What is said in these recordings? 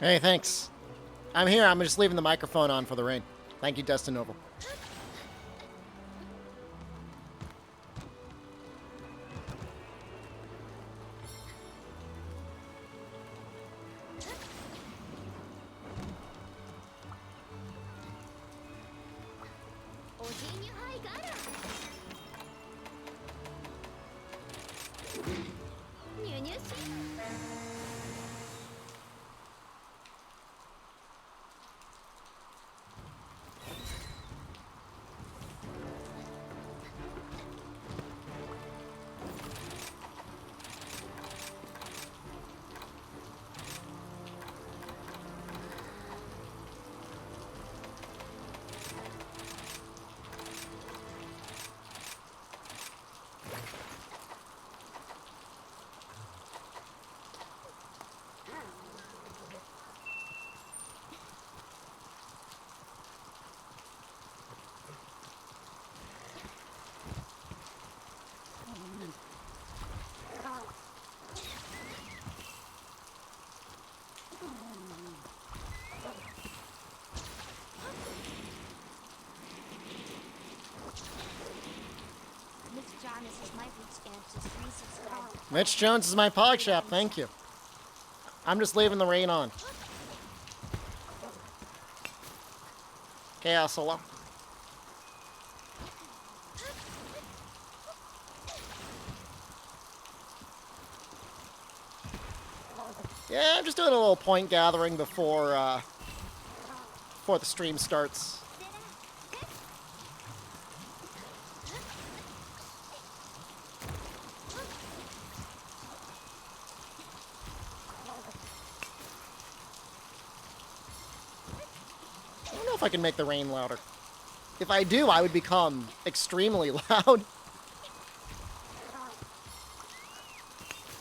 Hey, thanks. I'm here. I'm just leaving the microphone on for the rain. Thank you, Destin Oval. Mitch Jones is my pog shop. Thank you. I'm just leaving the rain on. Chaos solo. Yeah, I'm just doing a little point gathering before the stream starts. I don't know if I can make the rain louder. If I do, I would become extremely loud.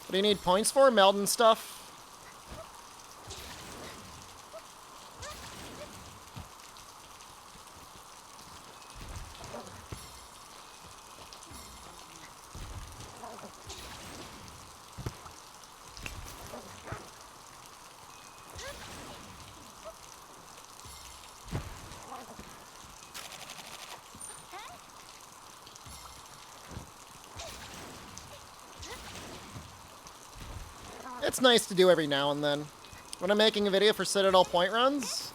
What do you need points for? Meldon stuff? It's nice to do every now and then. When I'm making a video for Citadel point runs,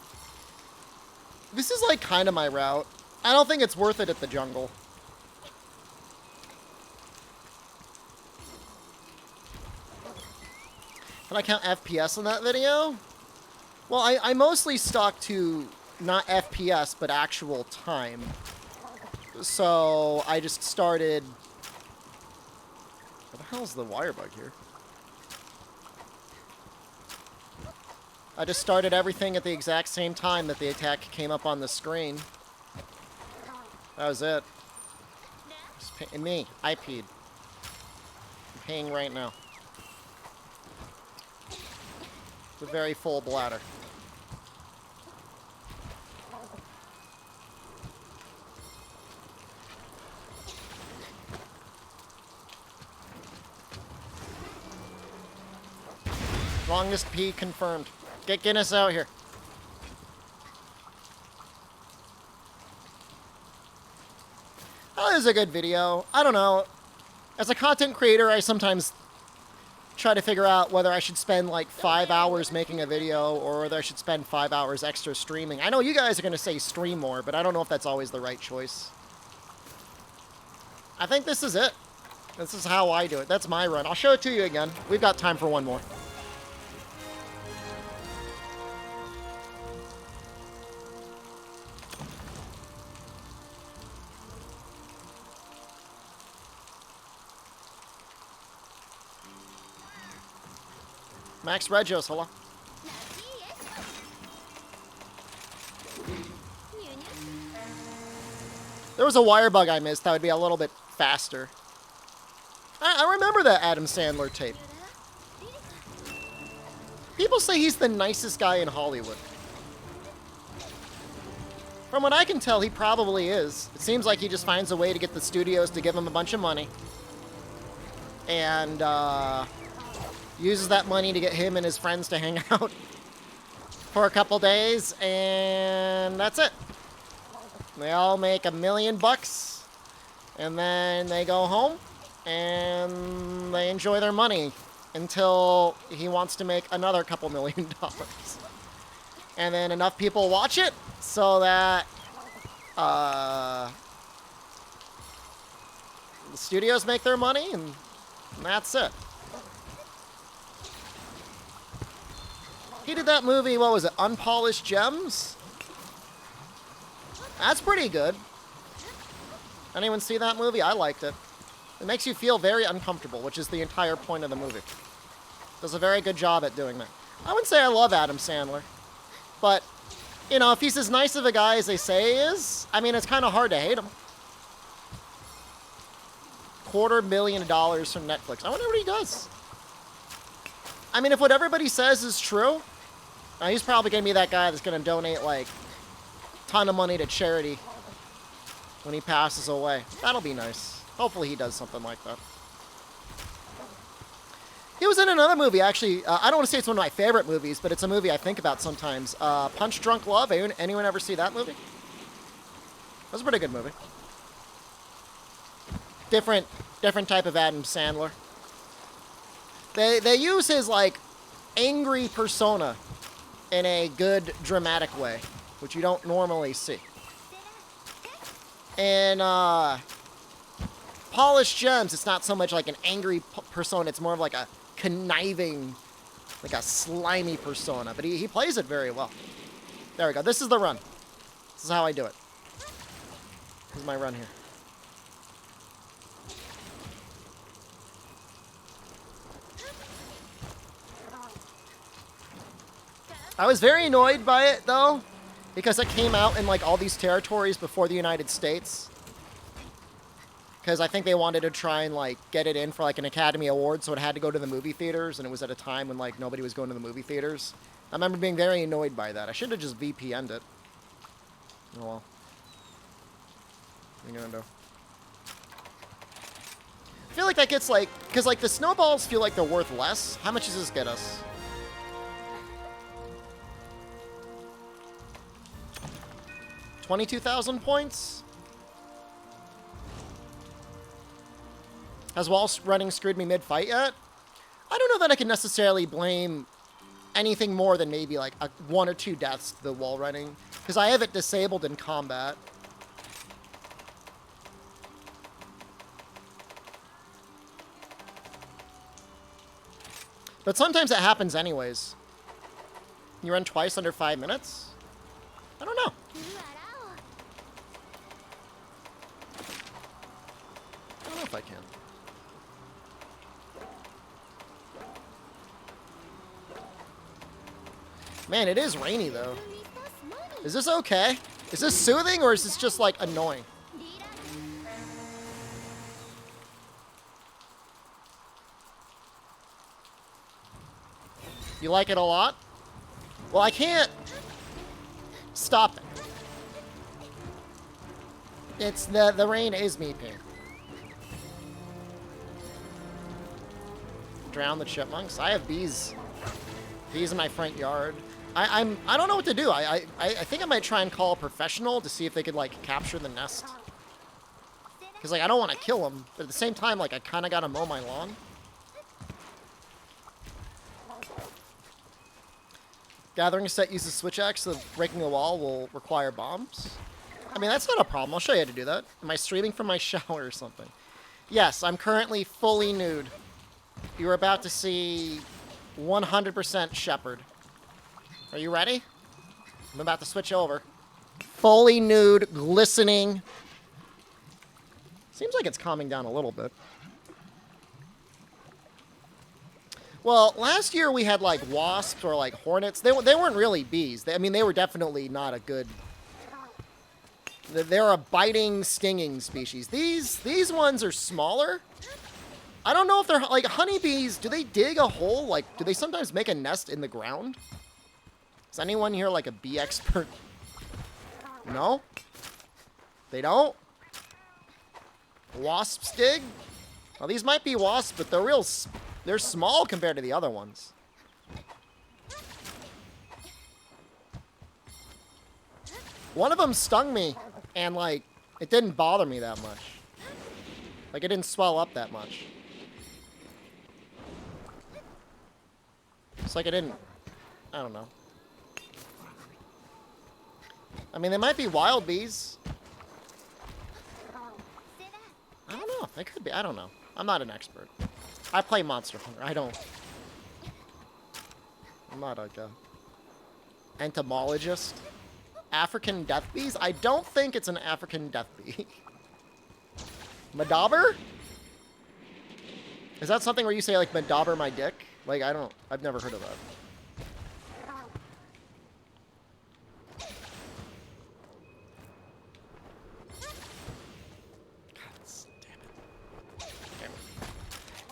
this is like kind of my route. I don't think it's worth it at the jungle. Can I count FPS in that video? Well, I mostly stuck to not FPS, but actual time. So I just started... Where the hell's the wire bug here? I just started everything at the exact same time that the attack came up on the screen. That was it. Just me. I peed. I'm peeing right now. It's a very full bladder. Longest pee confirmed. Get Guinness out here. Oh, this is a good video. I don't know. As a content creator, I sometimes try to figure out whether I should spend like 5 hours making a video or whether I should spend 5 hours extra streaming. I know you guys are going to say stream more, but I don't know if that's always the right choice. I think this is it. This is how I do it. That's my run. I'll show it to you again. We've got time for one more. Max Regios, hello. There was a wire bug I missed that would be a little bit faster. I remember that Adam Sandler tape. People say he's the nicest guy in Hollywood. From what I can tell, he probably is. It seems like he just finds a way to get the studios to give him a bunch of money. And, uses that money to get him and his friends to hang out. for a couple days, and that's it. They all make $1 million, and then they go home, and they enjoy their money until he wants to make another couple $1 million. And then enough people watch it so that the studios make their money, and that's it. He did that movie, what was it, Unpolished Gems? That's pretty good. Anyone see that movie? I liked it. It makes you feel very uncomfortable, which is the entire point of the movie. Does a very good job at doing that. I wouldn't say I love Adam Sandler, but, you know, if he's as nice of a guy as they say he is, I mean, it's kind of hard to hate him. $250,000 from Netflix. I wonder what he does. I mean, if what everybody says is true, he's probably going to be that guy that's going to donate, like, a ton of money to charity when he passes away. That'll be nice. Hopefully he does something like that. He was in another movie, actually. I don't want to say it's one of my favorite movies, but it's a movie I think about sometimes. Punch Drunk Love. Anyone ever see that movie? That was a pretty good movie. Different type of Adam Sandler. They use his, like, angry persona in a good, dramatic way, which you don't normally see. And, Polished Gems, it's not so much like an angry persona, it's more of like a conniving, like a slimy persona, but he plays it very well. There we go. This is the run. This is how I do it. This is my run here. I was very annoyed by it, though, because it came out in, like, all these territories before the United States. Because I think they wanted to try and, like, get it in for, like, an Academy Award, so it had to go to the movie theaters, and it was at a time when, like, nobody was going to the movie theaters. I remember being very annoyed by that. I should have just VPN'd it. Oh, well. What are you gonna do? I feel like that gets, like... Because, like, the snowballs feel like they're worth less. How much does this get us? 22,000 points? Has wall running screwed me mid-fight yet? I don't know that I can necessarily blame anything more than maybe like 1 or 2 deaths to the wall running, because I have it disabled in combat. But sometimes it happens anyways. You run twice under 5 minutes? I don't know. I don't know if I can. Man, it is rainy, though. Is this okay? Is this soothing, or is this just, like, annoying? You like it a lot? Well, I can't stop it. It's the rain is me peeing. Drown the chipmunks. I have bees. Bees in my front yard. I don't know what to do. I think I might try and call a professional to see if they could, like, capture the nest. Because, like, I don't want to kill them, but at the same time, like, I kind of got to mow my lawn. Gathering set uses switch axe, so breaking the wall will require bombs. I mean, that's not a problem. I'll show you how to do that. Am I streaming from my shower or something? Yes, I'm currently fully nude. You're about to see 100% Shepard. Are you ready? I'm about to switch over. Fully nude, glistening. Seems like it's calming down a little bit. Well, last year we had, like, wasps or, like, hornets. They weren't really bees. I mean, they were definitely not a good... They're a biting, stinging species. These ones are smaller. I don't know if they're, like, honeybees. Do they dig a hole? Like, do they sometimes make a nest in the ground? Is anyone here, like, a bee expert? No? They don't? Wasps dig? Well, these might be wasps, but they're small compared to the other ones. One of them stung me, and, like, it didn't bother me that much. Like, it didn't swell up that much. It's like it didn't... I don't know. I mean, they might be wild bees. I don't know. They could be. I don't know. I'm not an expert. I play Monster Hunter. I don't... I'm not like a... entomologist. African death bees? I don't think it's an African death bee. Madauber? Is that something where you say, like, Madauber my dick? Like, I don't... I've never heard of that.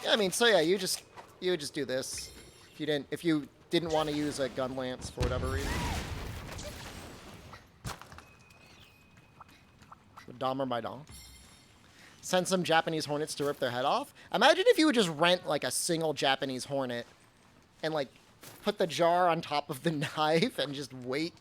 Yeah, I mean, so yeah, you would just do this if you didn't want to use a gun lance for whatever reason. Dahmer by Dom. Send some Japanese hornets to rip their head off. Imagine if you would just rent like a single Japanese hornet and like put the jar on top of the knife and just wait.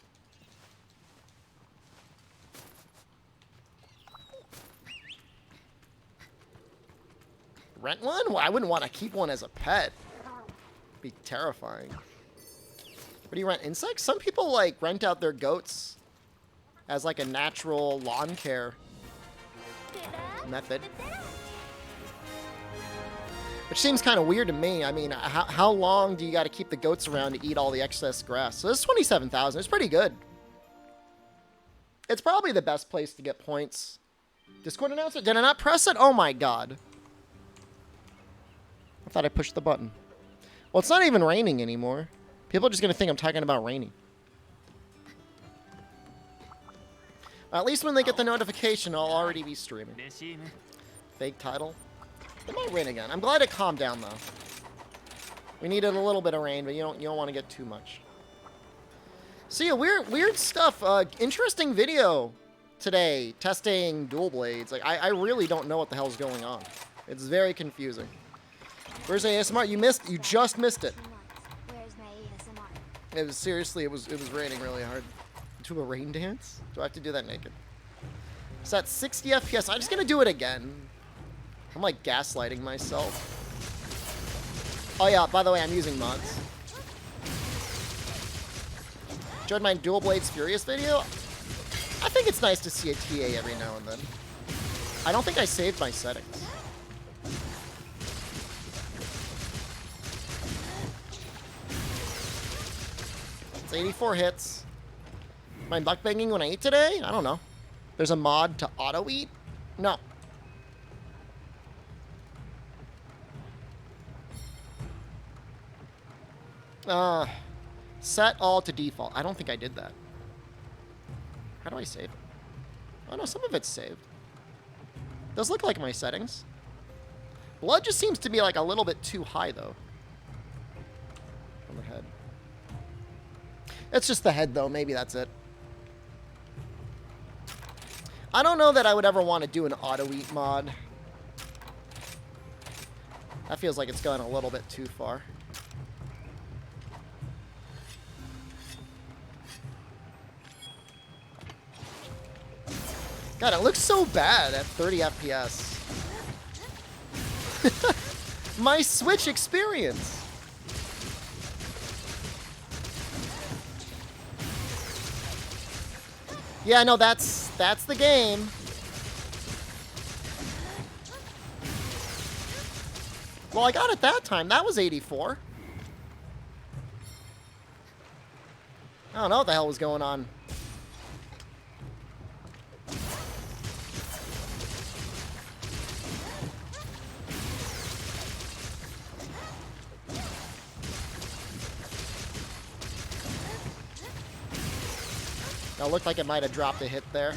Rent one? Well, I wouldn't want to keep one as a pet. It'd be terrifying. What do you rent? Insects? Some people like rent out their goats as like a natural lawn care method. Which seems kind of weird to me. I mean, how long do you got to keep the goats around to eat all the excess grass? So this is 27,000. It's pretty good. It's probably the best place to get points. Discord announcer? Did I not press it? Oh my god. I thought I pushed the button. Well, it's not even raining anymore. People are just going to think I'm talking about raining. At least when they get the notification, I'll already be streaming. Fake title. It might rain again. I'm glad it calmed down, though. We needed a little bit of rain, but you don't want to get too much. So yeah, weird stuff. Interesting video today, testing dual blades. Like, I really don't know what the hell's going on. It's very confusing. Where's ASMR? You just missed it. Where's my ASMR? It was seriously, it was raining really hard. Do a rain dance? Do I have to do that naked? It's at 60 FPS. I'm just gonna do it again. I'm like gaslighting myself. Oh yeah, by the way, I'm using mods. Enjoyed my Dual Blades Furious video? I think it's nice to see a TA every now and then. I don't think I saved my settings. It's 84 hits. Am I mukbanging when I eat today? I don't know. There's a mod to auto-eat? No. Set all to default. I don't think I did that. How do I save it? Oh no, some of it's saved. Does look like my settings. Blood just seems to be like a little bit too high though. On the head. It's just the head though, maybe that's it. I don't know that I would ever want to do an auto-eat mod. That feels like it's going a little bit too far. God, it looks so bad at 30 FPS. My Switch experience. Yeah, no, that's the game. Well, I got it that time. That was 84. I don't know what the hell was going on. It looked like it might have dropped a hit there.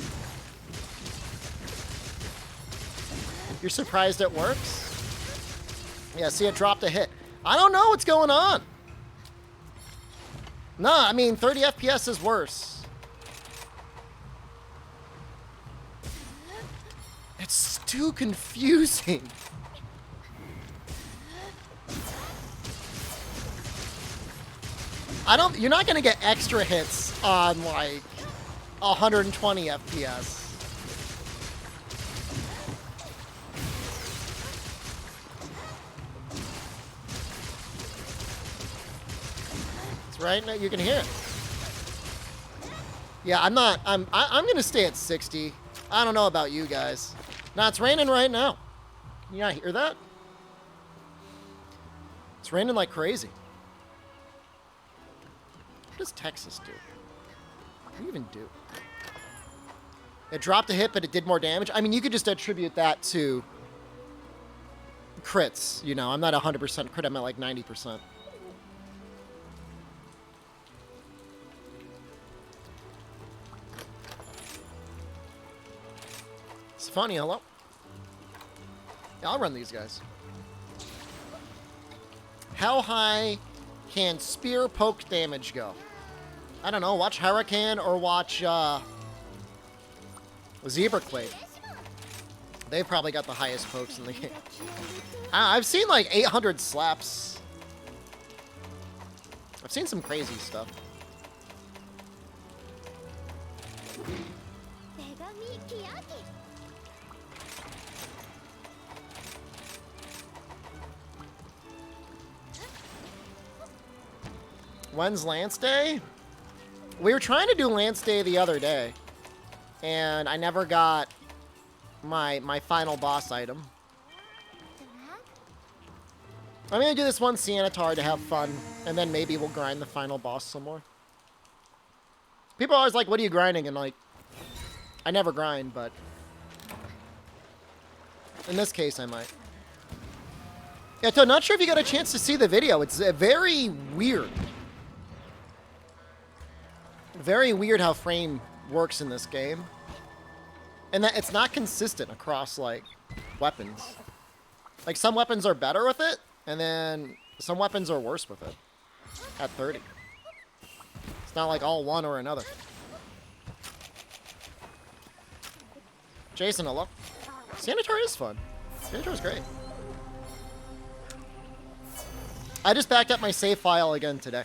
You're surprised it works? Yeah, see, it dropped a hit. I don't know what's going on. No, I mean, 30 FPS is worse. It's too confusing. You're not gonna get extra hits on, like, 120 FPS. It's right now, you can hear it. Yeah, I'm gonna stay at 60. I don't know about you guys. Nah, it's raining right now. Can you not hear that? It's raining like crazy. What does Texas do? What do you even do? It dropped a hit, but it did more damage. I mean, you could just attribute that to crits. You know, I'm not 100% crit. I'm at like 90%. It's funny, hello? Yeah, I'll run these guys. How high can spear poke damage go? I don't know. Watch Hurricane or watch Zebra Clade. They've probably got the highest pokes in the game. I've seen like 800 slaps. I've seen some crazy stuff. When's Lance Day? We were trying to do Lance Day the other day, and I never got my final boss item. I'm gonna do this one Siennatar to have fun, and then maybe we'll grind the final boss some more. People are always like, what are you grinding? And like, I never grind, but in this case I might. Yeah, so not sure if you got a chance to see the video. It's very weird. Very weird how frame works in this game. And that it's not consistent across, like, weapons. Like, some weapons are better with it, and then some weapons are worse with it. At 30. It's not like all one or another. Jason, hello. Siennatar is fun. Siennatar is great. I just backed up my save file again today.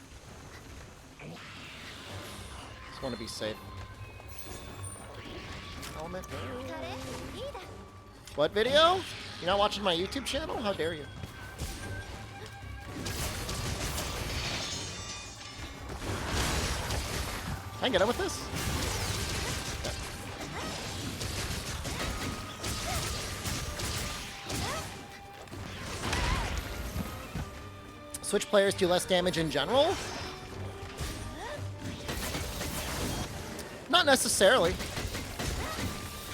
Just want to be safe. Element. What video? You're not watching my YouTube channel? How dare you? Can I get up with this? Okay. Switch players do less damage in general? Not necessarily.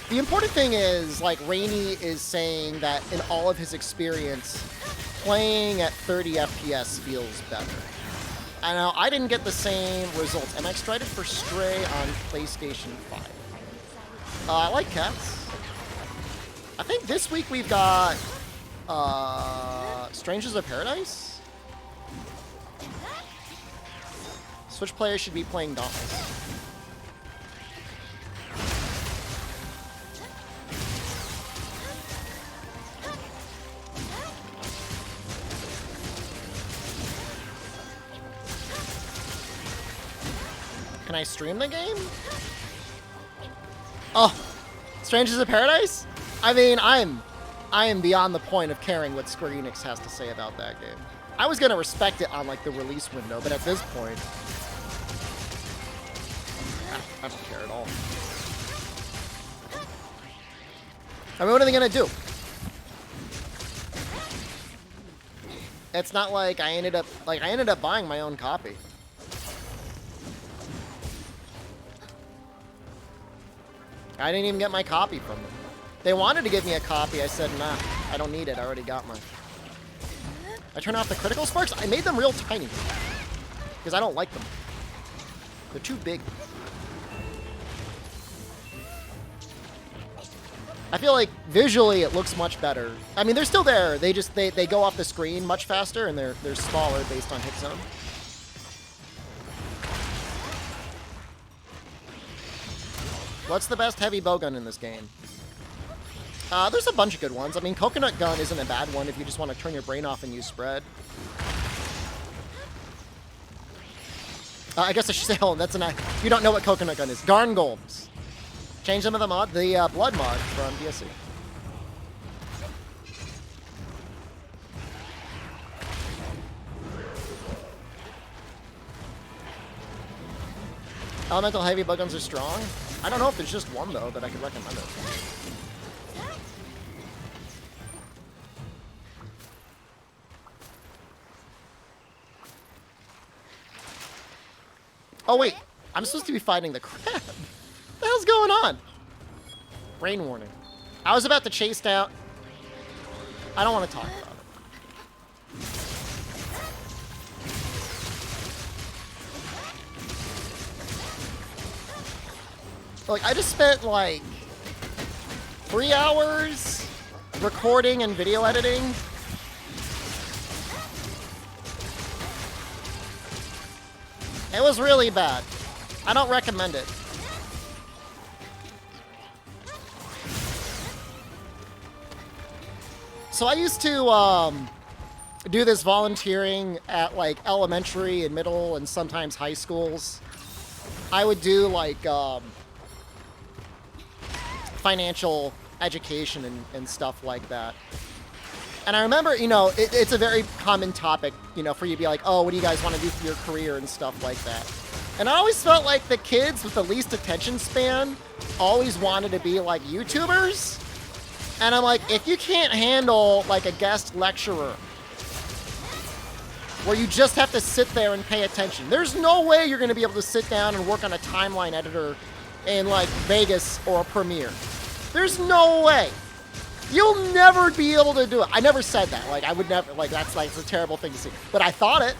The important thing is, like, Rainey is saying that in all of his experience, playing at 30 FPS feels better. I know, I didn't get the same results. And I tried it for Stray on PlayStation 5. I like cats. I think this week we've got Strangers of Paradise. Switch players should be playing Dauntless. Can I stream the game? Oh, Strangers of Paradise? I mean, I am beyond the point of caring what Square Enix has to say about that game. I was gonna respect it on like the release window, but at this point, I don't care at all. I mean, what are they gonna do? It's not like I ended up buying my own copy. I didn't even get my copy from them. They wanted to give me a copy. I said, nah, I don't need it. I already got mine. I turned off the critical sparks. I made them real tiny because I don't like them. They're too big. I feel like visually it looks much better. I mean, they're still there. They just they go off the screen much faster and they're smaller based on hit zone. What's the best heavy bowgun in this game? There's a bunch of good ones. I mean, Coconut Gun isn't a bad one if you just want to turn your brain off and use spread. I guess I should say, oh, that's an... You don't know what coconut gun is. Garn Golems. Change them to the mod, the blood mod from DSC. Elemental heavy bug guns are strong. I don't know if there's just one, though, that I could recommend it. Oh, wait. I'm supposed to be fighting the crab. What the hell's going on? Rain warning. I was about to chase down... I don't want to talk about it. Like, I just spent, like, 3 hours recording and video editing. It was really bad. I don't recommend it. So I used to do this volunteering at like elementary and middle and sometimes high schools. I would do like financial education and stuff like that. And I remember, you know, it's a very common topic, you know, for you to be like, oh, what do you guys want to do for your career and stuff like that. And I always felt like the kids with the least attention span always wanted to be like YouTubers. And I'm like, if you can't handle like a guest lecturer where you just have to sit there and pay attention, there's no way you're going to be able to sit down and work on a timeline editor in like Vegas or a Premiere. There's no way. You'll never be able to do it. I never said that. Like, I would never, like, that's like, it's a terrible thing to see. But I thought it.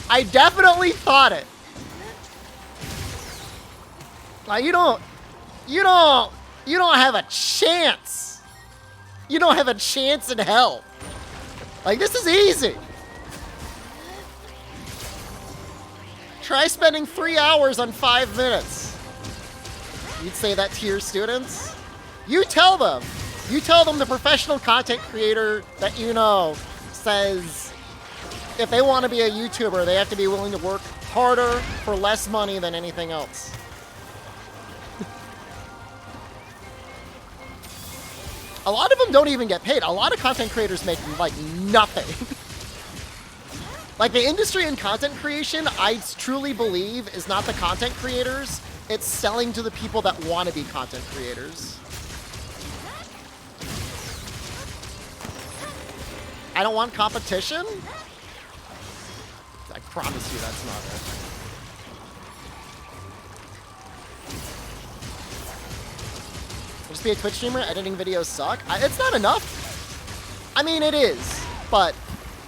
I definitely thought it. Like, you don't have a chance. You don't have a chance in hell. Like, this is easy. Try spending 3 hours on 5 minutes. You'd say that to your students? You tell them. You tell them the professional content creator that you know says if they want to be a YouTuber, they have to be willing to work harder for less money than anything else. A lot of them don't even get paid. A lot of content creators make, like, nothing. Like, the industry in content creation, I truly believe, is not the content creators. It's selling to the people that want to be content creators. I don't want competition? I promise you that's not it. Just be a Twitch streamer, editing videos suck? It's not enough. I mean, it is. But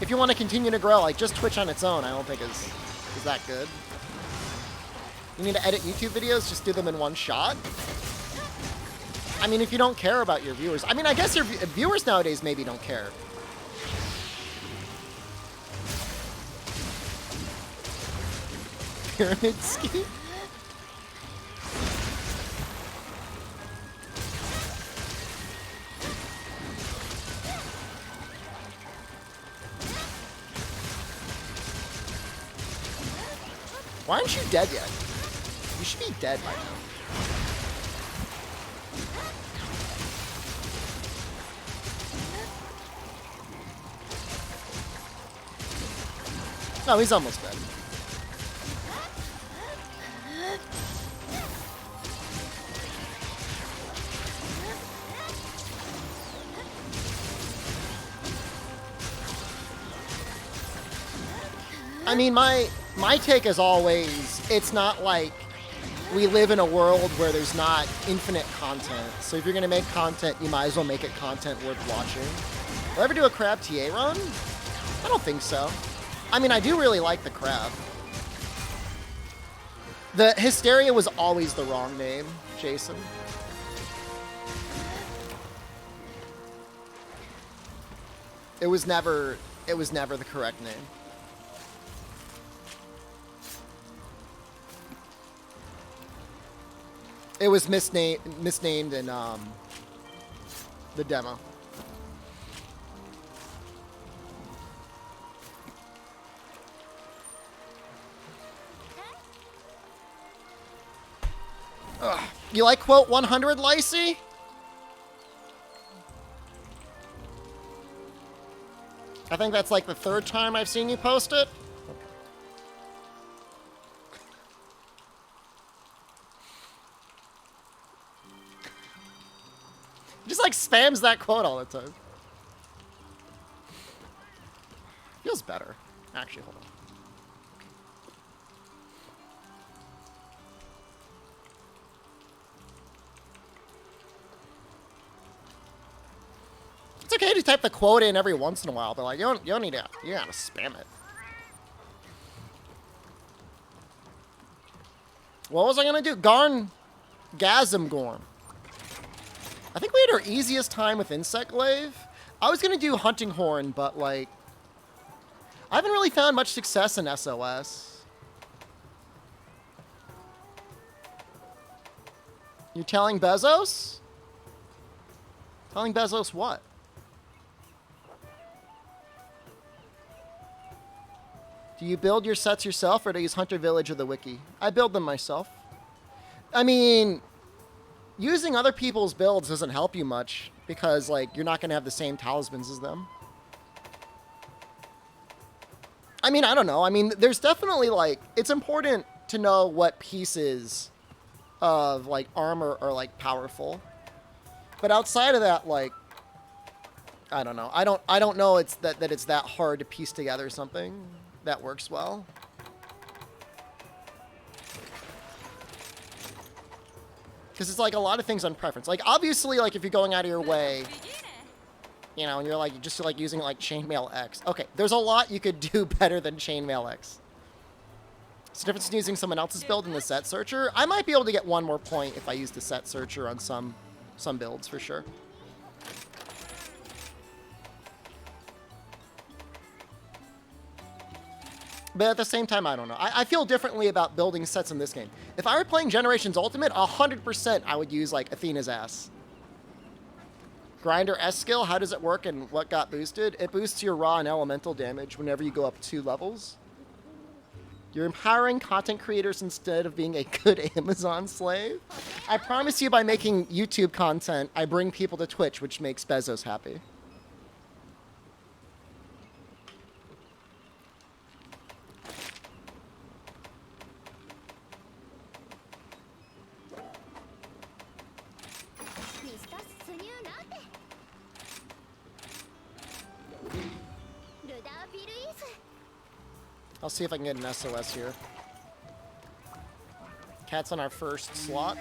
if you want to continue to grow, like, just Twitch on its own, I don't think is that good. You need to edit YouTube videos, just do them in one shot? I mean, if you don't care about your viewers. I mean, I guess your viewers nowadays maybe don't care. Pyramid scheme? Why aren't you dead yet? You should be dead by now. No, he's almost dead. I mean, my take is always, it's not like we live in a world where there's not infinite content. So if you're going to make content, you might as well make it content worth watching. Will I ever do a crab TA run? I don't think so. I mean, I do really like the crab. The Hysteria was always the wrong name, Jason. It was never the correct name. It was misnamed in the demo. You like quote 100, Lacey? I think that's like the third time I've seen you post it. Just like spams that quote all the time. Feels better. Actually, hold on. It's okay to type the quote in every once in a while, but like you don't need to. You gotta spam it. What was I gonna do? Gasm Gorm. I think we had our easiest time with Insect Glaive. I was gonna do Hunting Horn, but like I haven't really found much success in SOS. You're telling Bezos? Telling Bezos what? Do you build your sets yourself, or do you use Hunter Village or the wiki? I build them myself. I mean, using other people's builds doesn't help you much, because, like, you're not going to have the same talismans as them. I mean, I don't know. I mean, there's definitely, like, it's important to know what pieces of, like, armor are, like, powerful. But outside of that, like, I don't know. I don't know it's that it's that hard to piece together something that works well. Because it's like a lot of things on preference. Like, obviously, like, if you're going out of your way, you know, and you're like just like using like Chainmail X. Okay, there's a lot you could do better than Chainmail X. It's the difference in using someone else's build in the set searcher. I might be able to get one more point if I use the set searcher on some builds for sure. But at the same time, I don't know. I feel differently about building sets in this game. If I were playing Generations Ultimate, 100% I would use, like, Athena's ass. Grinder S skill, how does it work and what got boosted? It boosts your raw and elemental damage whenever you go up 2 levels. You're empowering content creators instead of being a good Amazon slave. I promise you by making YouTube content, I bring people to Twitch, which makes Bezos happy. I'll see if I can get an SOS here. Cat's on our first slot.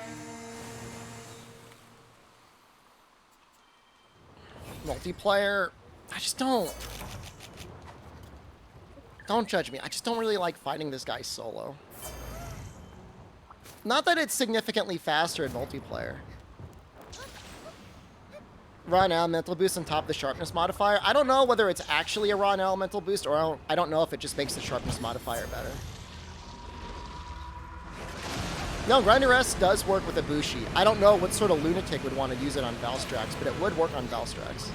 Multiplayer, I just don't judge me. I just don't really like fighting this guy solo. Not that it's significantly faster in multiplayer. Raw and elemental boost on top of the sharpness modifier. I don't know whether it's actually a raw and elemental boost, or I don't know if it just makes the sharpness modifier better. No, Grinder S does work with Ibushi. I don't know what sort of lunatic would want to use it on Valstrax, but it would work on Valstrax.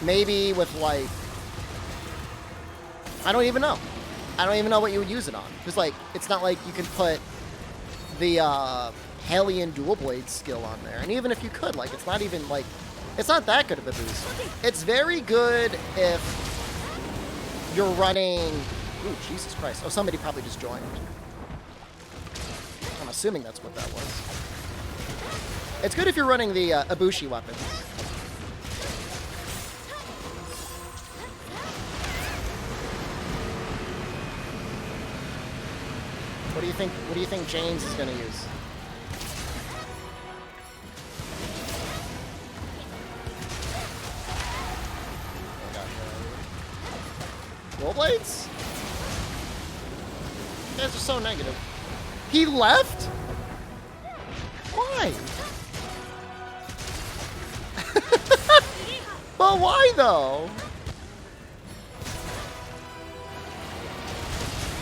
Maybe with, like, I don't even know. I don't even know what you would use it on. Because, like, it's not like you can put the Hellion Dual Blade skill on there. And even if you could, like, it's not even, like, it's not that good of a boost. It's very good if you're running... Ooh, Jesus Christ. Oh, somebody probably just joined. I'm assuming that's what that was. It's good if you're running the Ibushi weapons. What do you think James is going to use? Dual blades? You guys are so negative. He left? Why? But why though?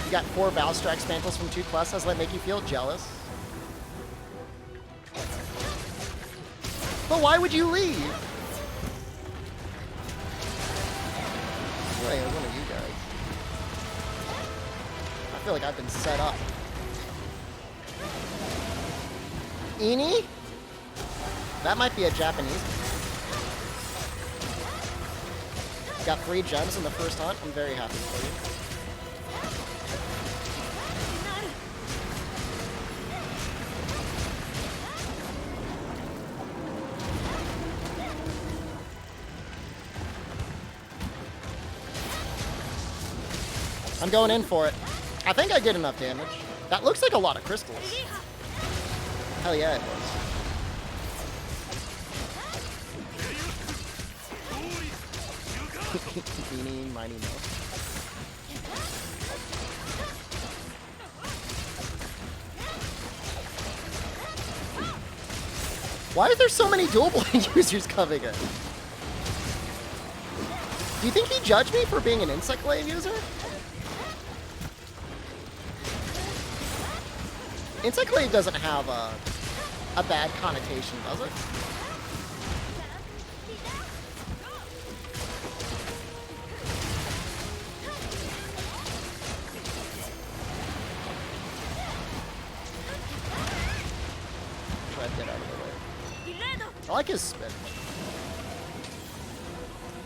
You got 4 Valstrax mantles from 2 quests. Does that make you feel jealous? But why would you leave? feeling it was one of you guys. I feel like I've been set up. Ini? That might be a Japanese. Got 3 gems in the first hunt. I'm very happy for you. I'm going in for it. I think I did enough damage. That looks like a lot of crystals. Hell yeah, it was. Beanie, miny, no. Why are there so many dual blade users coming in? Do you think he judged me for being an insect glaive user? Insect glaive doesn't have a bad connotation, does it? Try to get out of the way. I like his spin.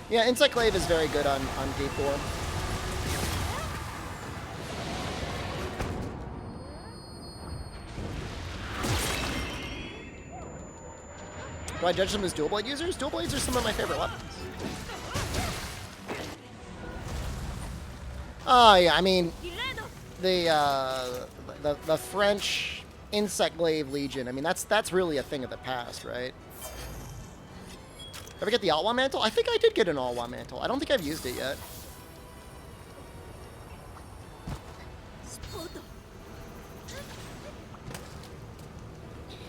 Yeah, insect glaive is very good on gate 4. Do I judge them as dual blade users? Dual blades are some of my favorite weapons. Oh yeah, I mean the French insect glaive legion. I mean that's really a thing of the past, right? Ever get the Alwa mantle? I think I did get an Alwa mantle. I don't think I've used it yet.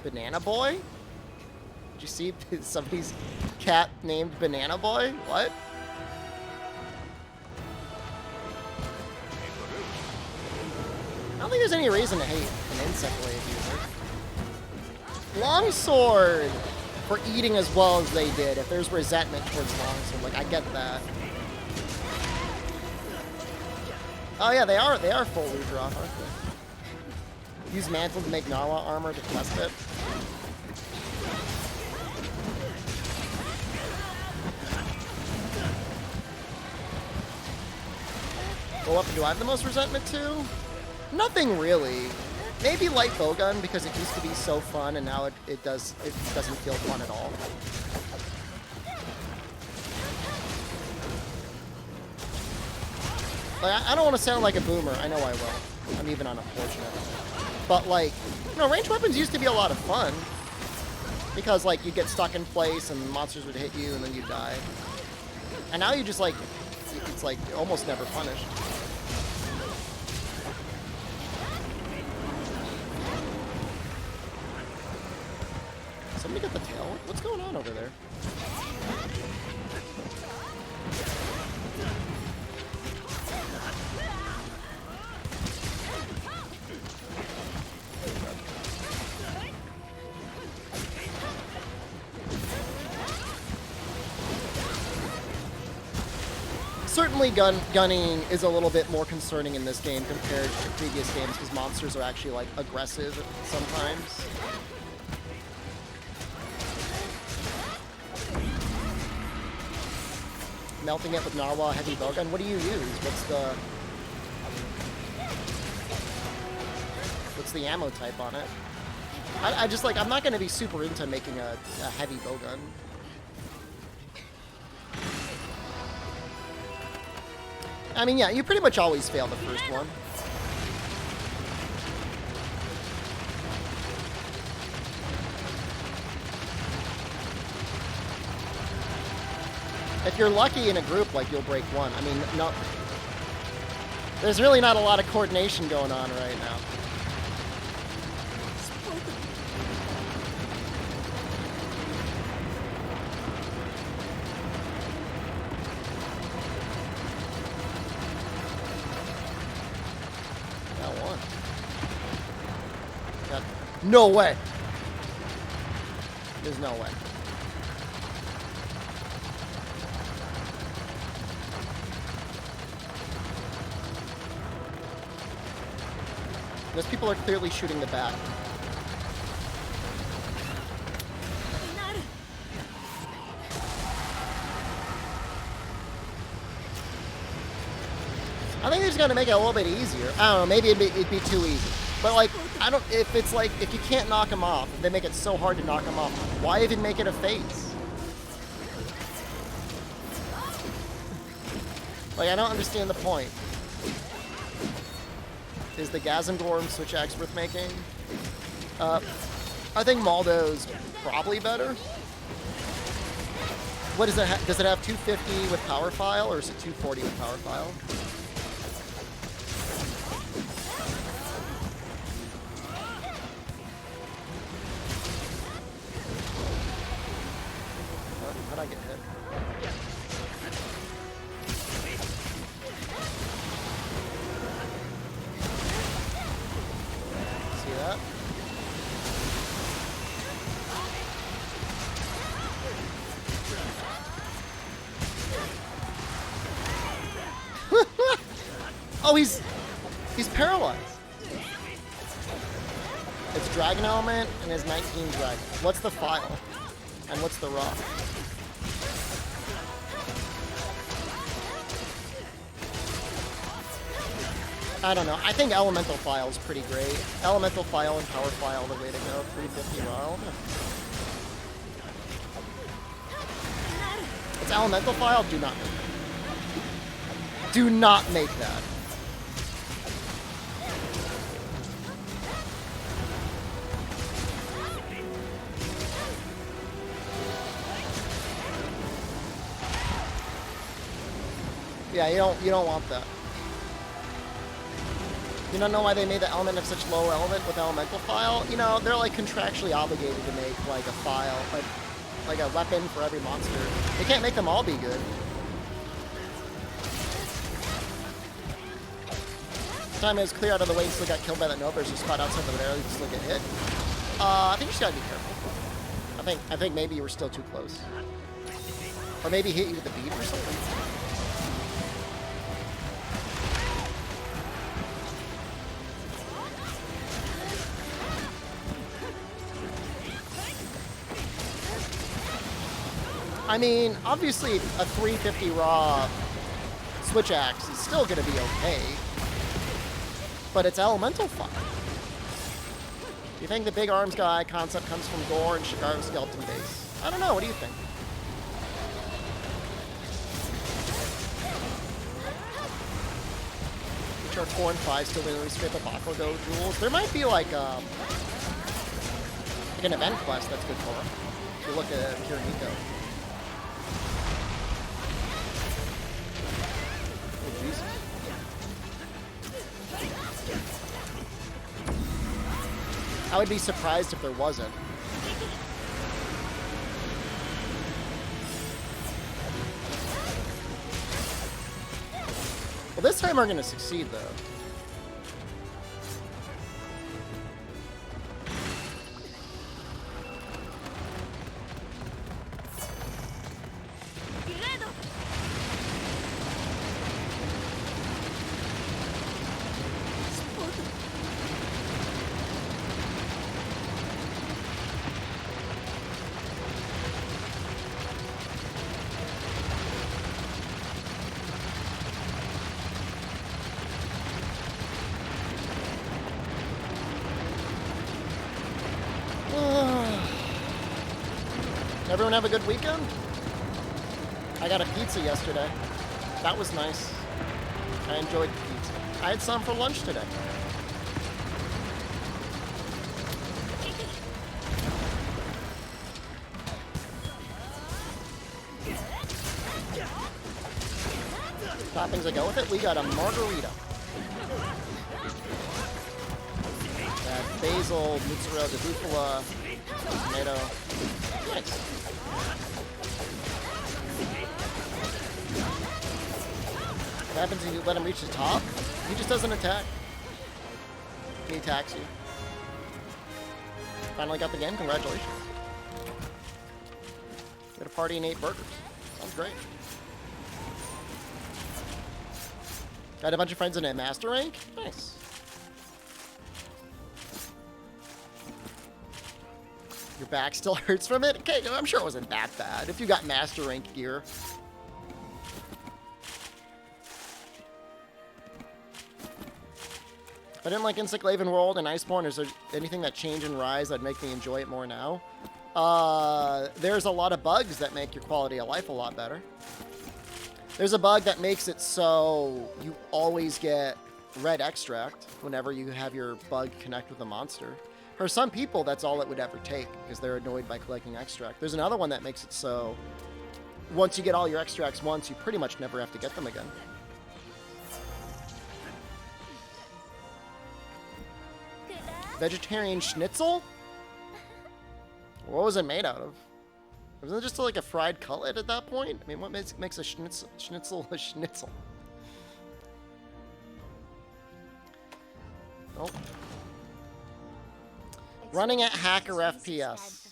Banana Boy? Did you see somebody's cat named Banana Boy? What? I don't think there's any reason to hate an insect glaive user. Longsword! For eating as well as they did. If there's resentment towards longsword, like I get that. Oh yeah, they are full loot drop, aren't they? Use mantle to make Narwa armor to test it. What weapon do I have the most resentment to? Nothing really. Maybe light bowgun because it used to be so fun and now it doesn't feel fun at all. Like I don't want to sound like a boomer. I know I will. I'm even unfortunate. But like, you know, ranged weapons used to be a lot of fun because like you get stuck in place and monsters would hit you and then you die. And now you just like, it's like almost never punished. Somebody get the tail? What's going on over there? Certainly gunning is a little bit more concerning in this game compared to previous games because monsters are actually like aggressive sometimes. Melting it with Narwa heavy bowgun. What do you use? What's the ammo type on it? I just like I'm not gonna be super into making a heavy bowgun. I mean, yeah, you pretty much always fail the first one. If you're lucky in a group, like, you'll break one. I mean, no, there's really not a lot of coordination going on right now. Got one. No way. There's no way. Those people are clearly shooting the back. I think they're just gonna make it a little bit easier. I don't know, maybe it'd be too easy. But like, I don't, if it's like, if you can't knock them off, if they make it so hard to knock them off, why even make it a phase? Like, I don't understand the point. Is the Gazengorm switch axe worth making? I think Maldo's probably better. What does it have? Does it have 250 with power file, or is it 240 with power file? How'd I get hit? See that? Oh, he's paralyzed. It's Dragon Element and his 19 Dragon. What's the file? And what's the rock? I don't know. I think Elemental File is pretty great. Elemental File and Power File are the way to go. 350 raw element. It's Elemental File. Do not make that. Do not make that. Yeah, you don't want that. You don't know why they made the element of such low element with Elemental File? You know, they're like contractually obligated to make like a file, like a weapon for every monster. They can't make them all be good. Time is clear out of the way, you still got killed by that Nova. There's a spot outside the barrel, you can still get hit. I think you just gotta be careful. I think maybe you were still too close. Or maybe he hit you with the beam or something. I mean, obviously a 350 raw switch axe is still going to be okay, but it's Elemental Fire. Do you think the big arms guy concept comes from Gore and Chicago Skeleton Base? I don't know. What do you think? HR 4 and 5 still didn't really scrape up Aquago jewels. There might be like an event quest that's good for them. If you look at Kirihiko. I would be surprised if there wasn't. Well, this time we're going to succeed, though. Everyone have a good weekend? I got a pizza yesterday. That was nice. I enjoyed the pizza. I had some for lunch today. Toppings that go with it, we got a margarita. Got basil, mozzarella de bufala, tomato. Nice. What happens if you let him reach the top? He just doesn't attack. He attacks you. Finally got the game, congratulations. Got a party and 8 burgers. Sounds great. Got a bunch of friends in a master rank? Nice. Your back still hurts from it? Okay, I'm sure it wasn't that bad. If you got master rank gear. I didn't like Encyclavian World and Iceborne. Is there anything that changed in Rise that'd make me enjoy it more now? There's a lot of bugs that make your quality of life a lot better. There's a bug that makes it so you always get red extract whenever you have your bug connect with a monster. For some people, that's all it would ever take because they're annoyed by collecting extract. There's another one that makes it so once you get all your extracts once, you pretty much never have to get them again. Vegetarian schnitzel? What was it made out of? Wasn't it just like a fried cutlet at that point? I mean, what makes a schnitzel a schnitzel? Oh. Running at hacker FPS.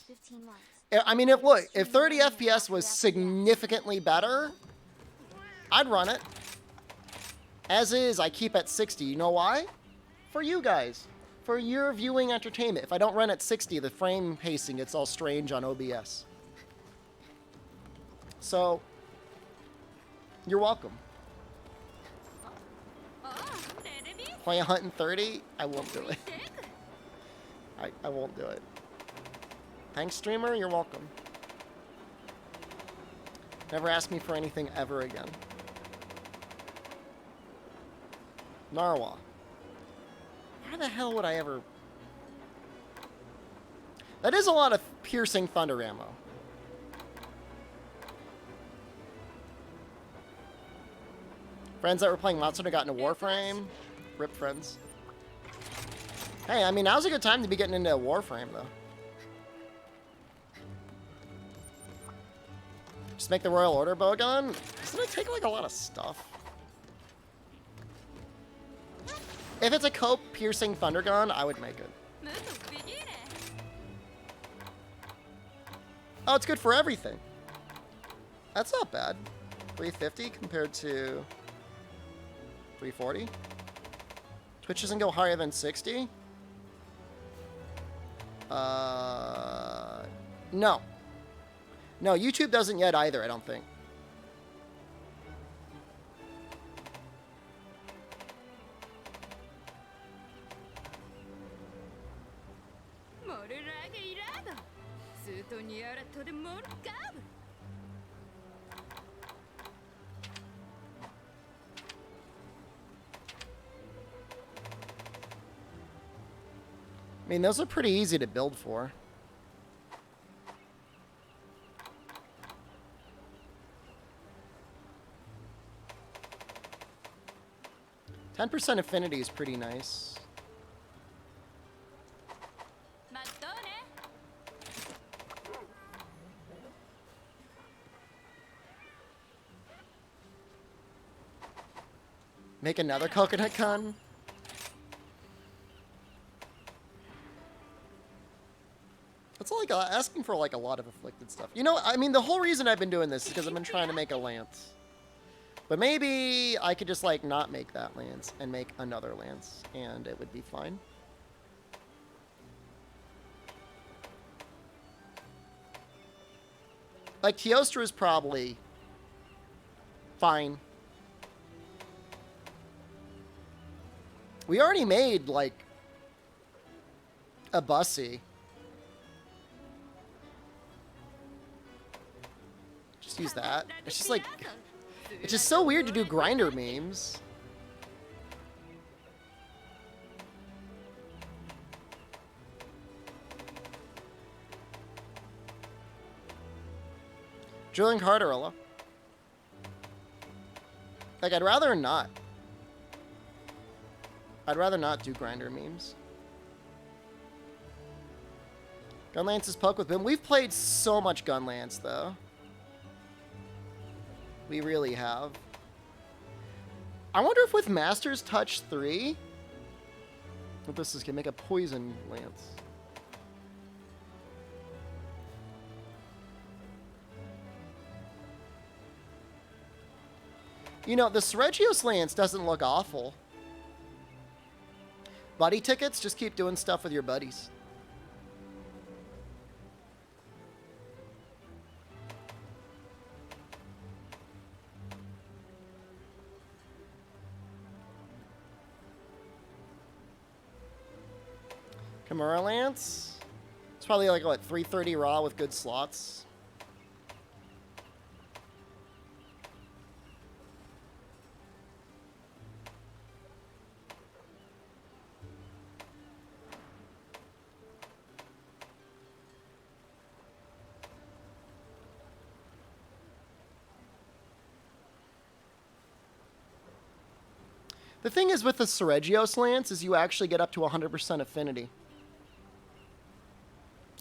I mean, if 30 FPS was significantly better, I'd run it. As is, I keep at 60. You know why? For you guys. For your viewing entertainment. If I don't run at 60, the frame pacing gets all strange on OBS. So, you're welcome. Play a hunt in 30? I won't do it. I won't do it. Thanks, streamer. You're welcome. Never ask me for anything ever again. Narwa. Why the hell would I ever... That is a lot of piercing thunder ammo. Friends that were playing Monster got into Warframe. Rip friends. Hey, I mean, now's a good time to be getting into Warframe, though. Just make the Royal Order bowgun? Doesn't it take, like, a lot of stuff? If it's a cope piercing thunder gun, I would make it. Oh, it's good for everything. That's not bad. 350 compared to 340. Twitch doesn't go higher than 60? No. No, YouTube doesn't yet either, I don't think. I mean, those are pretty easy to build for. %10 affinity is pretty nice. Make another coconut gun? That's like asking for like a lot of afflicted stuff. You know, I mean, the whole reason I've been doing this is because I've been trying to make a lance. But maybe I could just like not make that lance and make another lance and it would be fine. Like Teostra is probably fine. We already made like a bussy. Just use that. It's just like, it's just so weird to do grinder memes. Drilling Cardarilla. Like, I'd rather not. I'd rather not do grinder memes. Gunlance's poke with Bim. We've played so much Gunlance, though. We really have. I wonder if with Master's Touch 3, what this is gonna make a poison lance. You know, the Seregios lance doesn't look awful. Buddy tickets, just keep doing stuff with your buddies. Kimura Lance. It's probably like, what, 330 raw with good slots. The thing is with the Seregios Lance is you actually get up to 100% affinity.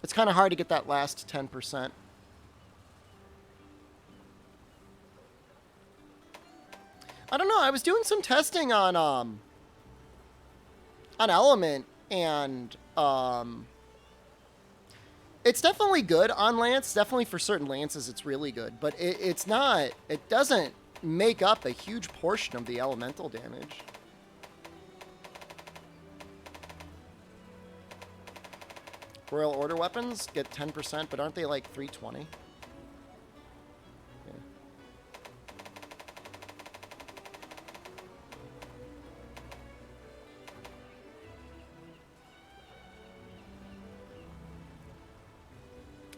It's kind of hard to get that last 10%. I don't know. I was doing some testing on Element, and it's definitely good on Lance. Definitely for certain Lances, it's really good. But it's not. It doesn't make up a huge portion of the elemental damage. Royal Order weapons get 10%, but aren't they like 320? Yeah.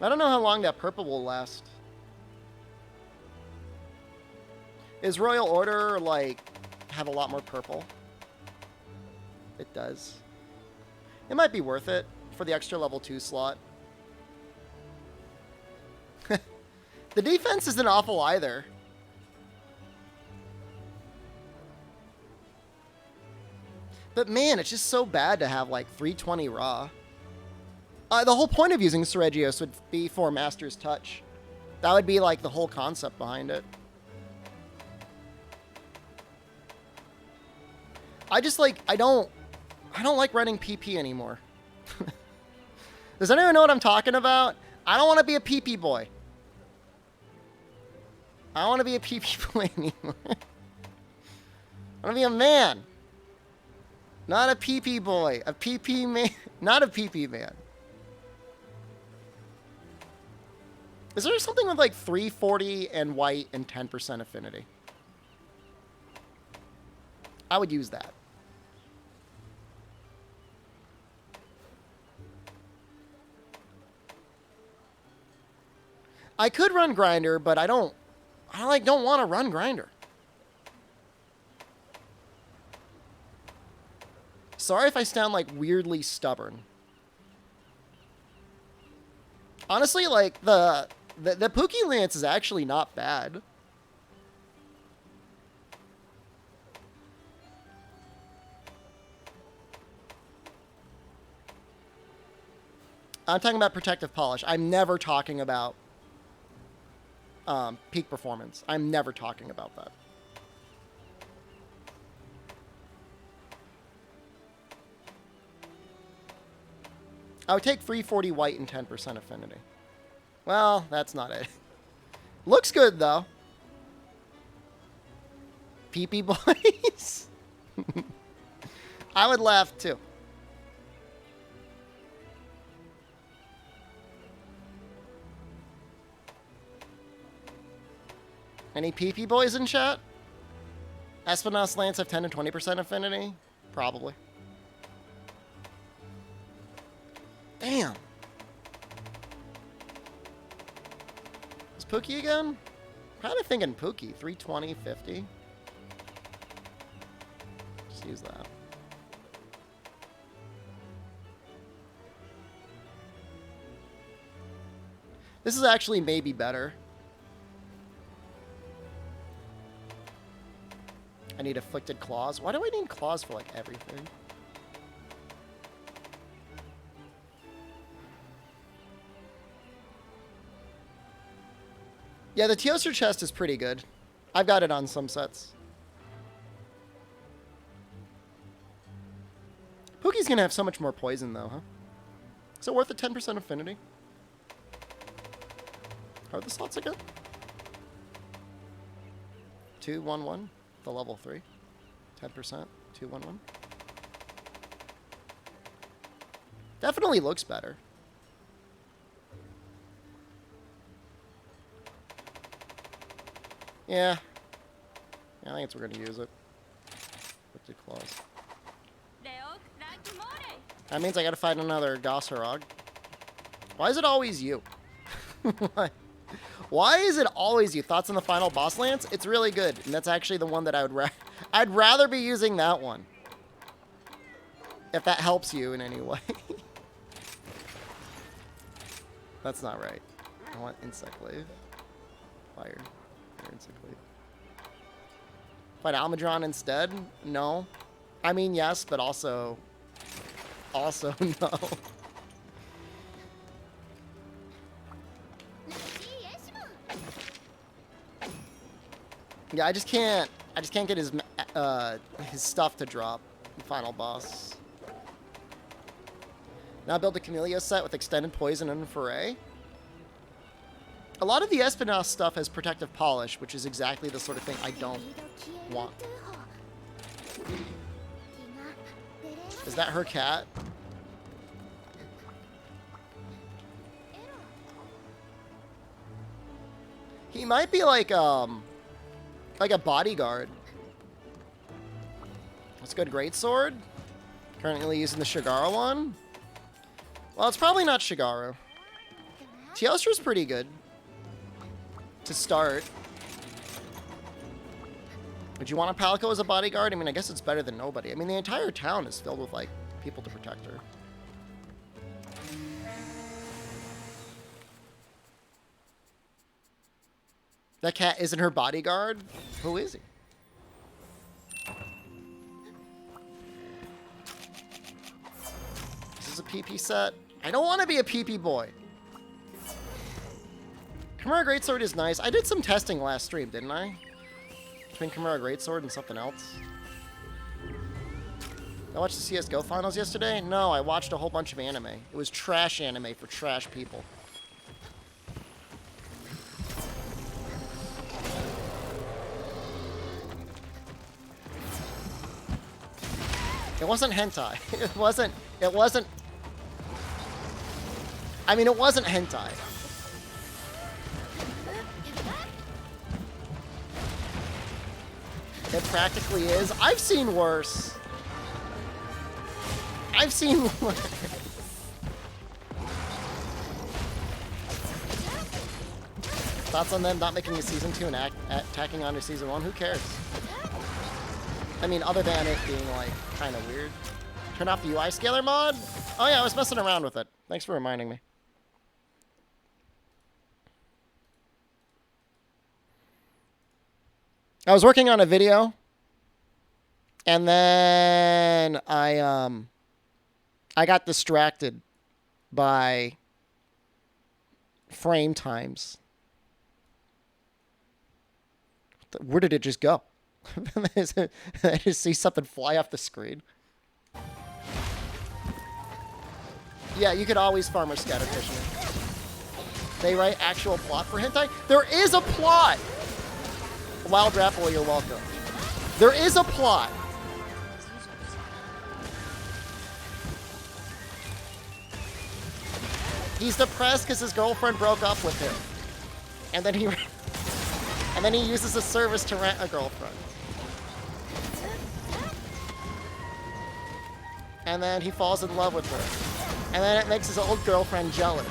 I don't know how long that purple will last. Is Royal Order, like, have a lot more purple? It does. It might be worth it for the extra level 2 slot. The defense isn't awful either. But man, it's just so bad to have like 320 raw. The whole point of using Seregios would be for Master's Touch. That would be like the whole concept behind it. I just like, I don't like running PP anymore. Does anyone know what I'm talking about? I don't want to be a PP boy. I don't want to be a PP boy anymore. I want to be a man. Not a PP boy. A PP man. Not a PP man. Is there something with like 340 and white and 10% affinity? I would use that. I could run Grinder, but I don't want to run Grinder. Sorry if I sound like weirdly stubborn. Honestly, like the Pookie Lance is actually not bad. I'm talking about protective polish. I'm never talking about peak performance. I'm never talking about that. I would take 340 white and 10% affinity. Well, that's not it. Looks good, though. PP boys. I would laugh, too. Any PP boys in chat? Espinosa Lance have 10 and 20% affinity? Probably. Damn. Is Pookie again? Kind of thinking Pookie. 320, 50. Just use that. This is actually maybe better. I need Afflicted Claws. Why do I need claws for, like, everything? Yeah, the Teoster chest is pretty good. I've got it on some sets. Pookie's gonna have so much more poison, though, huh? Is it worth the 10% affinity? How are the slots again? 2, 1, 1. The level 3. 10%. 2, 1, 1. Definitely looks better. Yeah. I think we're going to use it. Afflicted Claws. That means I gotta fight another Gossarog. Why is it always you? Why is it always you? Thoughts on the final boss, Lance? It's really good, and that's actually the one that I'd rather be using that one. If that helps you in any way. That's not right. I want Insect Glaive. Fire. Insect Glaive. Fight Almudron instead? No. I mean, yes, but also no. Yeah, I just can't get his stuff to drop. The final boss. Now build a Camellia set with extended poison and foray. A lot of the Espinasse stuff has protective polish, which is exactly the sort of thing I don't want. Is that her cat? He might be like a bodyguard. That's a good greatsword. Currently using the Shigaro one. Well, it's probably not Shigaro. Teostra's pretty good to start. Would you want a Palico as a bodyguard? I mean, I guess it's better than nobody. I mean, the entire town is filled with, like, people to protect her. That cat isn't her bodyguard? Who is he? Is this a PP set? I don't want to be a PP boy. Chimera Greatsword is nice. I did some testing last stream, didn't I? Between Chimera Greatsword and something else. I watched the CSGO finals yesterday? No, I watched a whole bunch of anime. It was trash anime for trash people. It wasn't hentai. It wasn't... I mean, it wasn't hentai. It practically is. I've seen worse. I've seen worse. Thoughts on them not making a season 2 and tacking on to season 1? Who cares? I mean, other than it being, like, kind of weird. Turn off the UI scaler mod? Oh yeah, I was messing around with it. Thanks for reminding me. I was working on a video, and then I got distracted by frame times. Where did it just go? I just see something fly off the screen. Yeah, you could always farm or scatterfish me. They write actual plot for hentai? There is a plot! Wild Rapple, you're welcome. There is a plot. He's depressed because his girlfriend broke up with him. And then he uses a service to rent a girlfriend. And then he falls in love with her. And then it makes his old girlfriend jealous.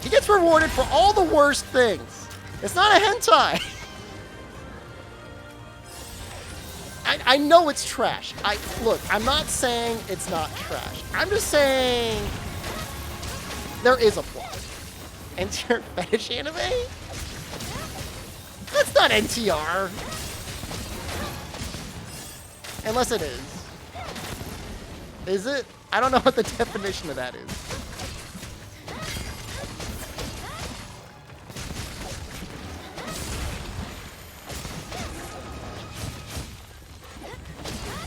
He gets rewarded for all the worst things. It's not a hentai. I know it's trash. Look, I'm not saying it's not trash. I'm just saying there is a plot. Enter fetish anime? That's not NTR. Unless it is. Is it? I don't know what the definition of that is.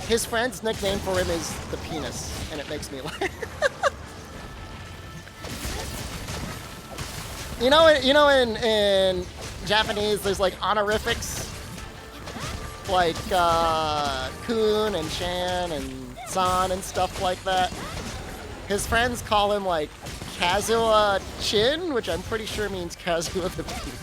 His friend's nickname for him is the penis, and it makes me laugh. You know, in Japanese, there's like honorifics, like Kun and Shan and San and stuff like that. His friends call him like Kazuha Chin, which I'm pretty sure means Kazuha the penis.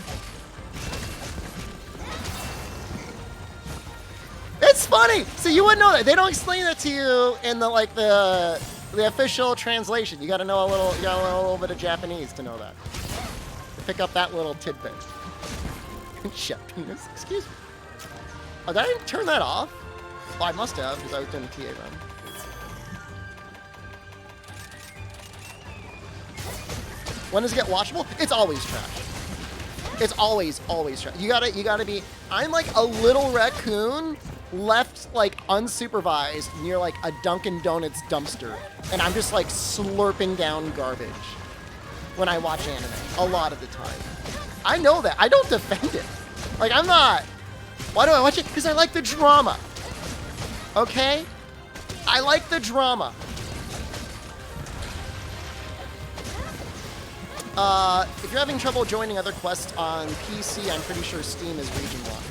It's funny. So you wouldn't know that. They don't explain that to you in the like the official translation. You got to know a little. You got to know a little bit of Japanese to know that. To pick up that little tidbit. Shut penis. Excuse me. Oh, did I turn that off? Oh, I must have because I was doing a TA run. When does it get watchable? It's always trash. It's always trash. You gotta be. I'm like a little raccoon left like unsupervised near like a Dunkin' Donuts dumpster, and I'm just like slurping down garbage when I watch anime a lot of the time. I know that. I don't defend it. Like I'm not. Why do I watch it? Because I like the drama. Okay? I like the drama. If you're having trouble joining other quests on PC, I'm pretty sure Steam is region locked.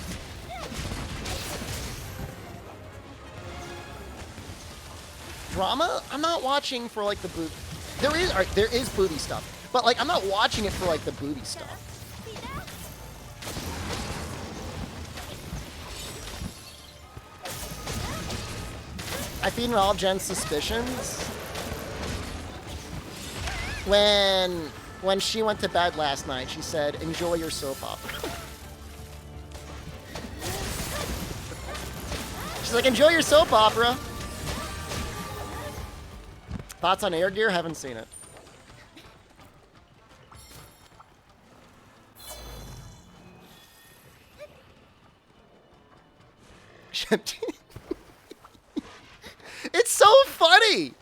Drama? I'm not watching for like the boot. There is booty stuff, but like I'm not watching it for like the booty stuff. I feed all Jen's suspicions. When she went to bed last night, she said, "Enjoy your soap opera." She's like, "Enjoy your soap opera." Thoughts on Air Gear? Haven't seen it. It's so funny.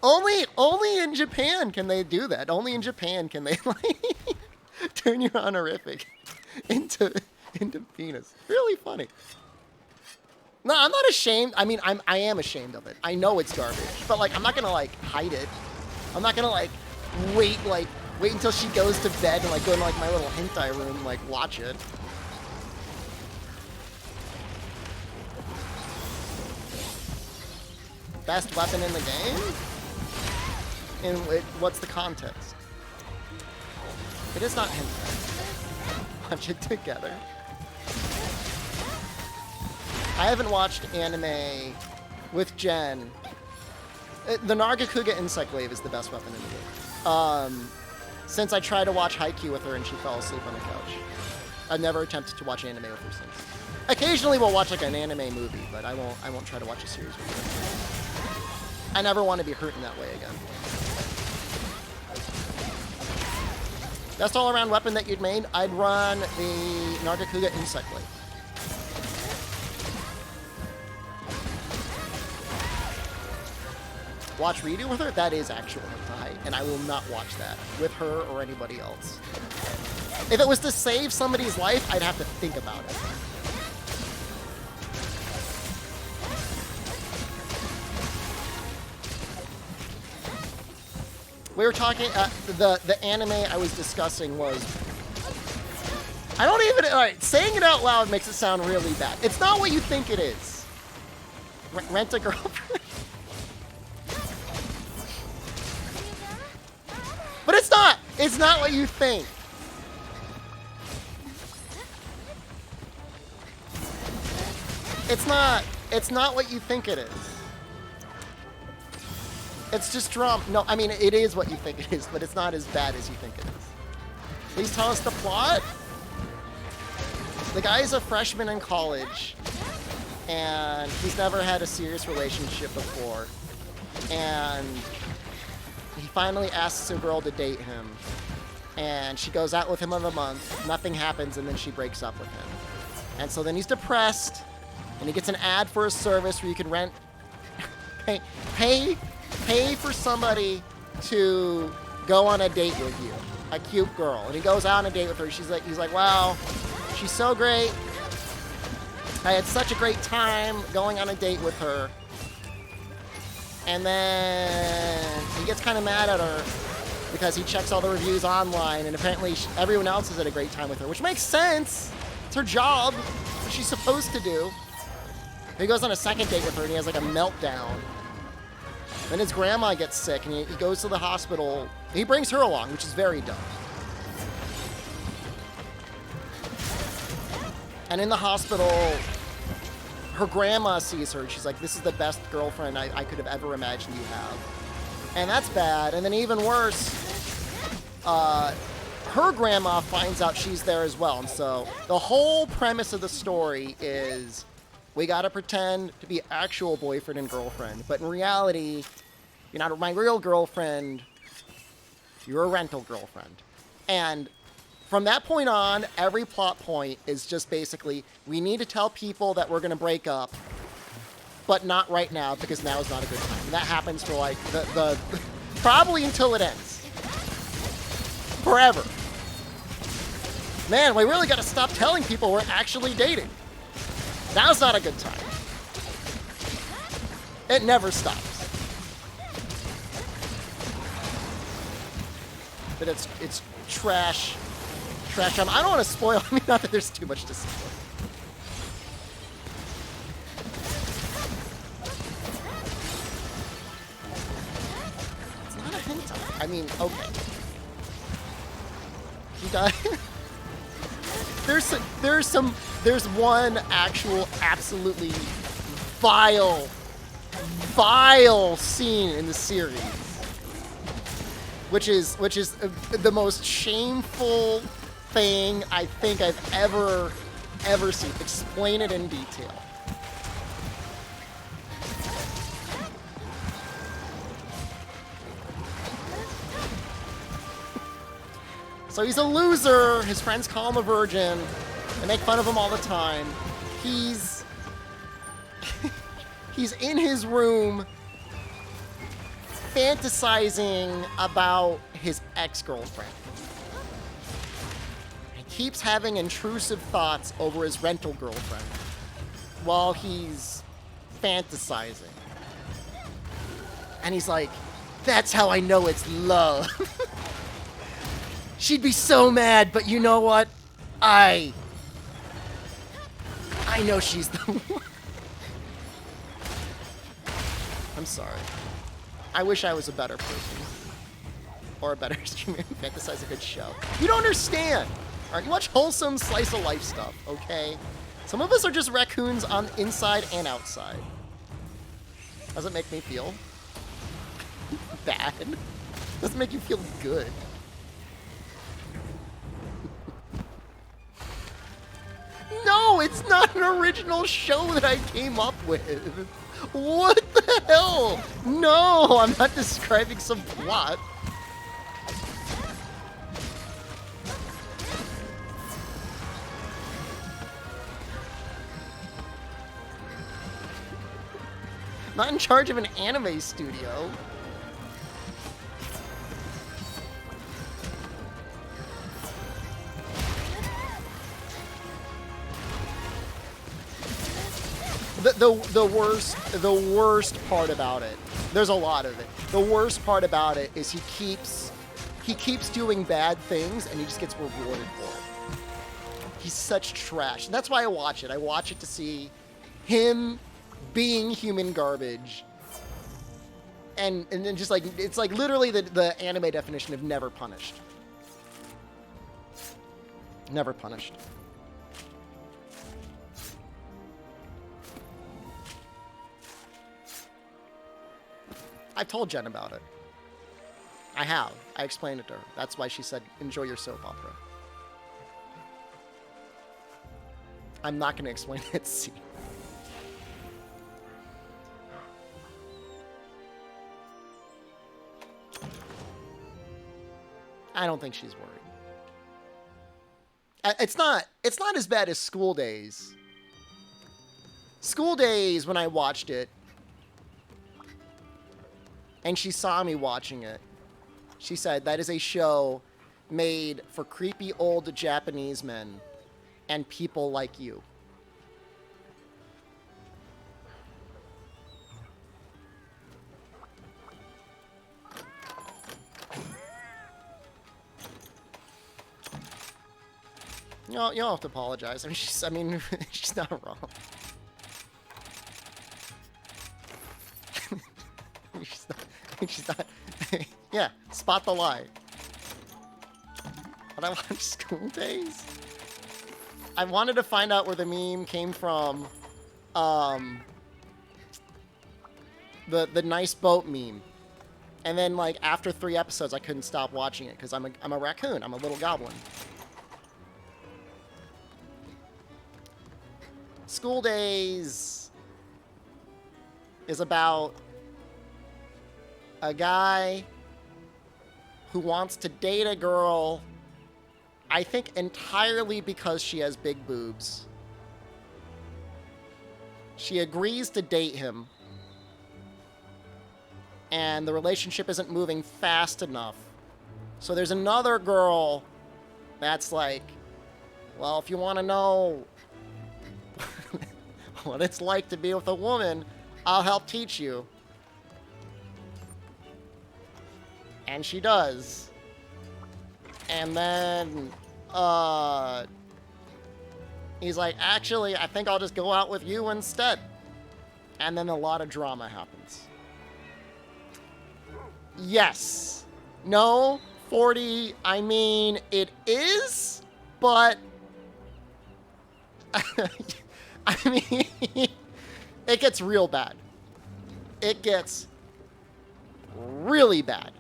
Only in Japan can they do that. Only in Japan can they like turn your honorific into penis. Really funny. No, I'm not ashamed. I mean, I am ashamed of it. I know it's garbage, but like I'm not gonna like hide it. I'm not gonna like wait until she goes to bed and like go into like my little hentai room and like watch it. Best weapon in the game? And what's the context? It is not hentai. Watch it together. I haven't watched anime with Jen. The Nargacuga Insect Wave is the best weapon in the game. Since I tried to watch Haikyuu with her and she fell asleep on the couch. I've never attempted to watch anime with her since. Occasionally we'll watch like an anime movie, but I won't try to watch a series with her. I never want to be hurt in that way again. Best all-around weapon that you'd made? I'd run the Nargacuga Insect Wave. Watch redo with her? That is actual hentai, and I will not watch that with her or anybody else. If it was to save somebody's life, I'd have to think about it. We were talking, the anime I was discussing was, I don't even, alright, saying it out loud makes it sound really bad. It's not what you think it is. Rent a girlfriend? But it's not what you think. It's not what you think it is. It's just drama. No, I mean, it is what you think it is, but it's not as bad as you think it is. Please tell us the plot. The guy is a freshman in college, and he's never had a serious relationship before. And he finally asks a girl to date him. And she goes out with him for a month. Nothing happens, and then she breaks up with him. And so then he's depressed, and he gets an ad for a service where you can rent, pay for somebody to go on a date with you, a cute girl. And he goes out on a date with her. He's like, wow, she's so great. I had such a great time going on a date with her. And then he gets kind of mad at her because he checks all the reviews online, and apparently everyone else has had a great time with her, which makes sense. It's her job. It's what she's supposed to do. He goes on a second date with her, and he has like a meltdown. Then his grandma gets sick, and he goes to the hospital. He brings her along, which is very dumb. And in the hospital, her grandma sees her and she's like, this is the best girlfriend I could have ever imagined you have. And that's bad. And then even worse, her grandma finds out she's there as well. And so the whole premise of the story is we gotta pretend to be actual boyfriend and girlfriend. But in reality, you're not my real girlfriend, you're a rental girlfriend. And from that point on, every plot point is just basically, we need to tell people that we're gonna break up, but not right now, because now is not a good time. And that happens for like the probably until it ends. Forever. Man, we really gotta stop telling people we're actually dating. Now's not a good time. It never stops. But it's trash. Trash. I don't want to spoil. I mean, not that there's too much to spoil. It's not a hentai. I mean, okay. You got. There's one actual absolutely vile scene in the series, which is the most shameful thing I think I've ever seen. Explain it in detail. So he's a loser. His friends call him a virgin. They make fun of him all the time. He's in his room fantasizing about his ex-girlfriend. He keeps having intrusive thoughts over his rental girlfriend while he's fantasizing. And he's like, that's how I know it's love. She'd be so mad, but you know what? I know she's the one. I'm sorry. I wish I was a better person. Or a better streamer who fantasize a good show. You don't understand! Alright, you watch wholesome slice of life stuff, okay? Some of us are just raccoons on inside and outside. Doesn't make me feel bad. Doesn't make you feel good. No, it's not an original show that I came up with. What the hell? No, I'm not describing some plot. I'm not in charge of an anime studio. The worst part about it, there's a lot of it. The worst part about it is he keeps doing bad things and he just gets rewarded for it. He's such trash. And that's why I watch it. I watch it to see him being human garbage. And then just like, it's like literally the anime definition of never punished. Never punished. I've told Jen about it. I have. I explained it to her. That's why she said, enjoy your soap opera. I'm not going to explain that scene. I don't think she's worried. It's not as bad as School Days. School Days, when I watched it, and she saw me watching it, she said, that is a show made for creepy old Japanese men and people like you. No, you don't have to apologize. I mean, she's not wrong. She's not. Yeah, spot the lie. But I watched School Days. I wanted to find out where the meme came from the nice boat meme. And then, like, after 3 episodes, I couldn't stop watching it because I'm a raccoon. I'm a little goblin. School Days is about a guy who wants to date a girl, I think entirely because she has big boobs. She agrees to date him, and the relationship isn't moving fast enough. So there's another girl that's like, well, if you want to know what it's like to be with a woman, I'll help teach you. And she does. And then, he's like, actually, I think I'll just go out with you instead. And then a lot of drama happens. Yes. No, 40, I mean, it is, but... I mean, it gets real bad. It gets really bad.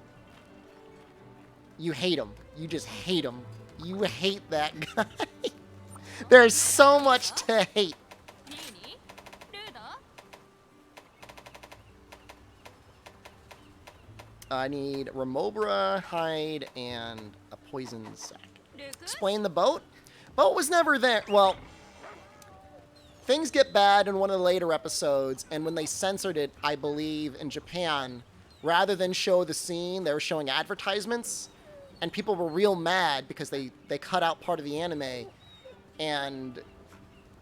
You hate him. You just hate him. You hate that guy. There's so much to hate. I need Remobra, hide, and a poison sac. Explain the boat? Boat was never there. Well, things get bad in one of the later episodes, and when they censored it, I believe, in Japan, rather than show the scene, they were showing advertisements, and people were real mad because they cut out part of the anime, and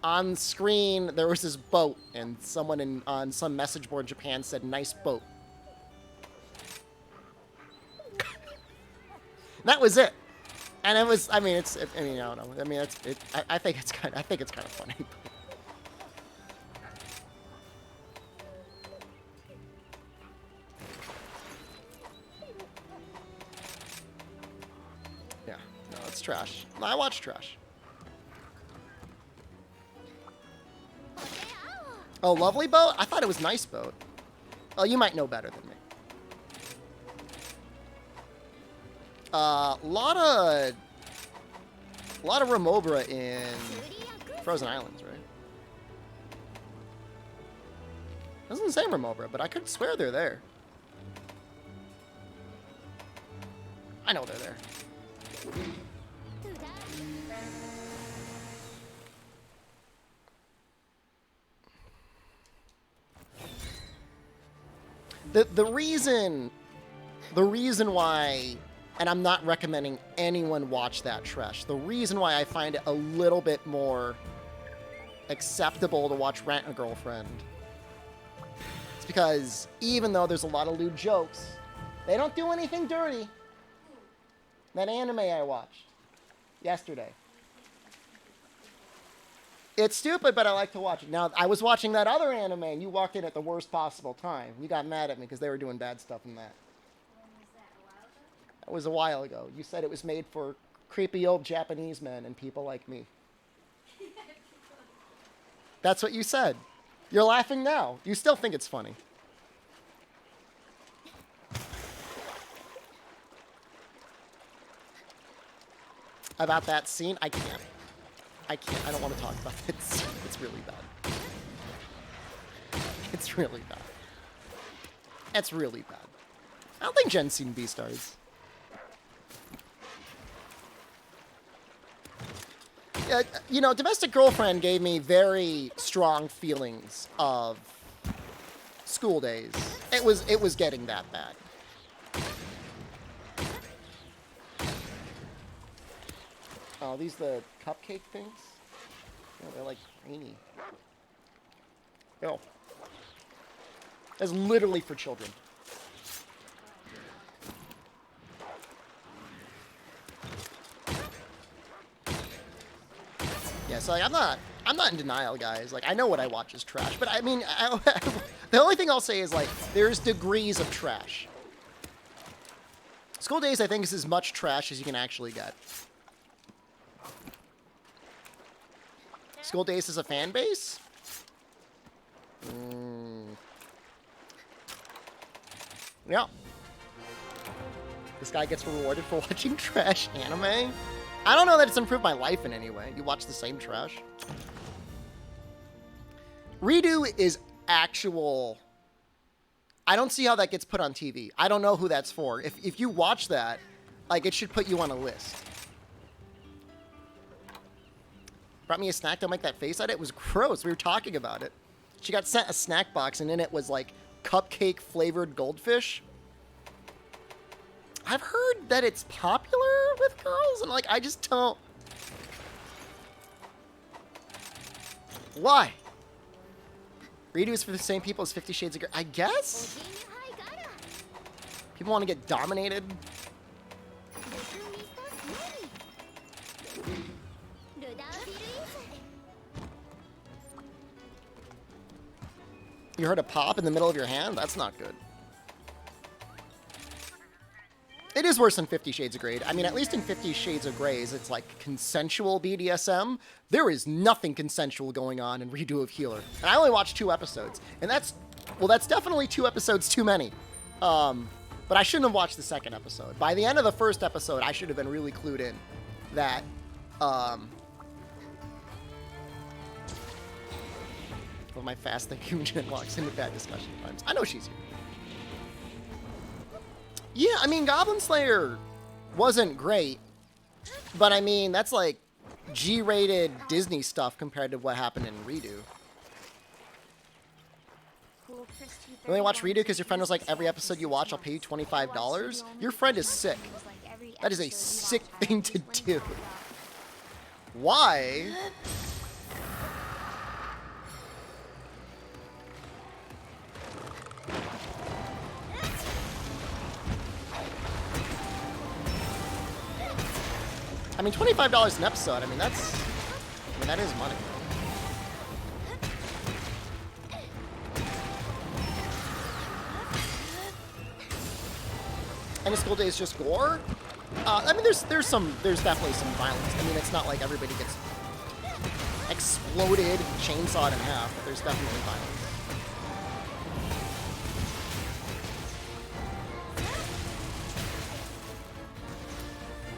on screen, there was this boat, and someone on some message board in Japan said, "Nice boat." That was it. And it was, I mean, I mean, I don't know. I mean, I think it's kind of funny. Yeah, no, it's trash. I watch trash. Oh, Lovely Boat? I thought it was Nice Boat. Oh, you might know better than me. A lot of Remobra in Frozen Islands, right? Doesn't say Remobra, but I could swear they're there. I know they're there. The reason why, and I'm not recommending anyone watch that trash, the reason why I find it a little bit more acceptable to watch Rent a Girlfriend is because even though there's a lot of lewd jokes, they don't do anything dirty. That anime I watched yesterday. It's stupid, but I like to watch it. Now, I was watching that other anime, and you walked in at the worst possible time. You got mad at me because they were doing bad stuff in that. That was a while ago. You said it was made for creepy old Japanese men and people like me. That's what you said. You're laughing now. You still think it's funny. About that scene? I can't. I don't want to talk about it. It's really bad. It's really bad. It's really bad. I don't think Jen's seen Beastars. You know, Domestic Girlfriend gave me very strong feelings of School Days. It was getting that bad. Oh, these the cupcake things? Oh, they're like grainy. Oh. That's literally for children. Yeah, so like, I'm not in denial, guys. Like, I know what I watch is trash, but I mean, the only thing I'll say is like, there's degrees of trash. School Days, I think, is as much trash as you can actually get. School Days is a fan base? Yeah. This guy gets rewarded for watching trash anime? I don't know that it's improved my life in any way. You watch the same trash. Redo is actual... I don't see how that gets put on TV. I don't know who that's for. If you watch that, like, it should put you on a list. Brought me a snack, don't make that face at it. It was gross. We were talking about it. She got sent a snack box, and in it was, like, cupcake-flavored goldfish. I've heard that it's popular with girls, and, like, I just don't... Why? Redo is for the same people as 50 Shades of Grey. I guess? People want to get dominated. You heard a pop in the middle of your hand? That's not good. It is worse than 50 Shades of Grey. I mean, at least in 50 Shades of Grey, it's like consensual BDSM. There is nothing consensual going on in Redo of Healer. And I only watched 2 episodes. And that's definitely 2 episodes too many. But I shouldn't have watched the second episode. By the end of the first episode, I should have been really clued in that, well, my fast thinking Jen walks into bad discussion times. I know she's here. Yeah, I mean, Goblin Slayer wasn't great, but I mean, that's like G-rated Disney stuff compared to what happened in Redo. You only watch Redo because your friend was like, every episode you watch, I'll pay you $25? Your friend is sick. That is a sick thing to do. Why? I mean, $25 an episode. I mean, that is money. And a school day is just gore. I mean, there's definitely some violence. I mean, it's not like everybody gets exploded, chainsawed in half. But there's definitely violence.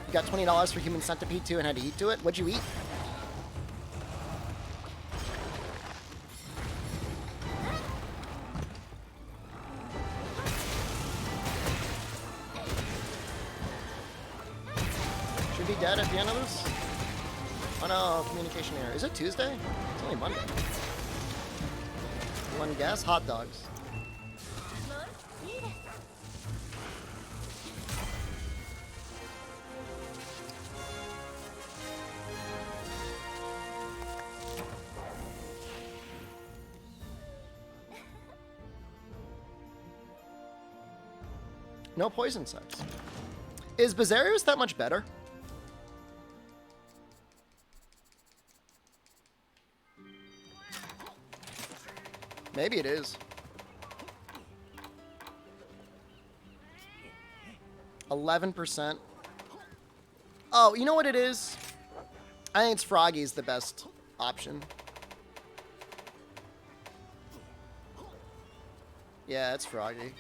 You got $20 for Human Centipede 2 and had to eat to it? What'd you eat? Should be dead at the end of this? Oh no, communication error. Is it Tuesday? It's only Monday. One guess? Hot dogs. No poison sex. Is Bizarrios that much better? Maybe it is. 11%. Oh, you know what it is? I think it's Froggy's the best option. Yeah, it's Froggy.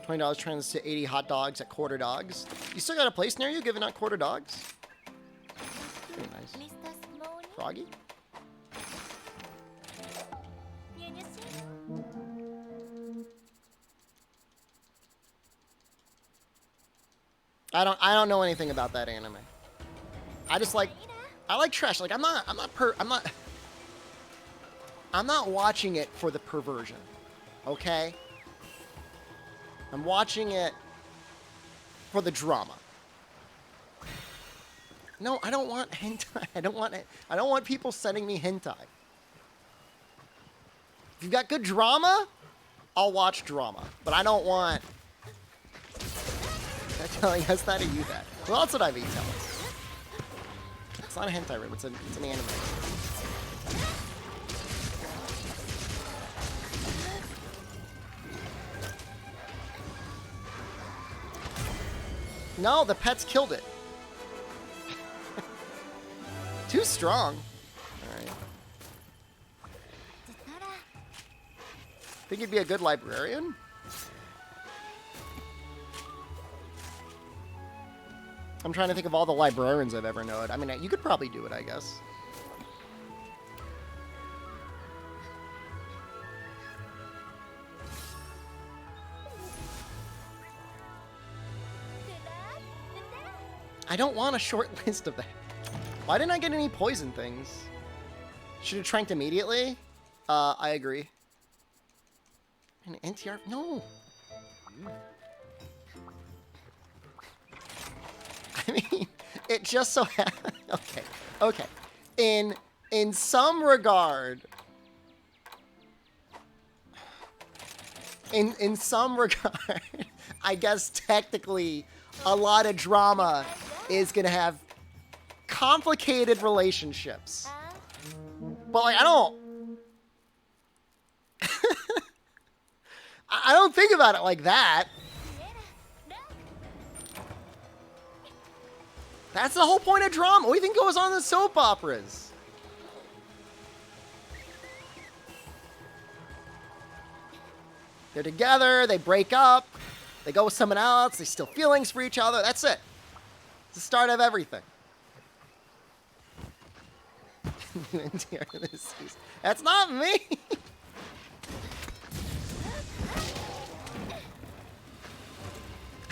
$20 turns to 80 hot dogs at Quarter Dogs. You still got a place near you giving out Quarter Dogs? Pretty nice. Froggy? I don't know anything about that anime. I just like, I like trash. Like I'm not watching it for the perversion. Okay? I'm watching it for the drama. No, I don't want hentai. I don't want people sending me hentai. If you've got good drama, I'll watch drama, but I don't want that telling us that or you that. Well, that's what I mean telling. It's not a hentai room, it's an anime. No, the pets killed it. Too strong. Alright. Think you'd be a good librarian? I'm trying to think of all the librarians I've ever known. I mean, you could probably do it, I guess. I don't want a short list of that. Why didn't I get any poison things? Should have tranked immediately? I agree. An NTR? No! I mean, it just so happened. Okay, okay. In some regard, in some regard, I guess technically a lot of drama is gonna have complicated relationships. But like, I don't I don't think about it like that. That's the whole point of drama. What do you think goes on in the soap operas? They're together, they break up, they go with someone else, they still feelings for each other. That's it. It's the start of everything. That's not me.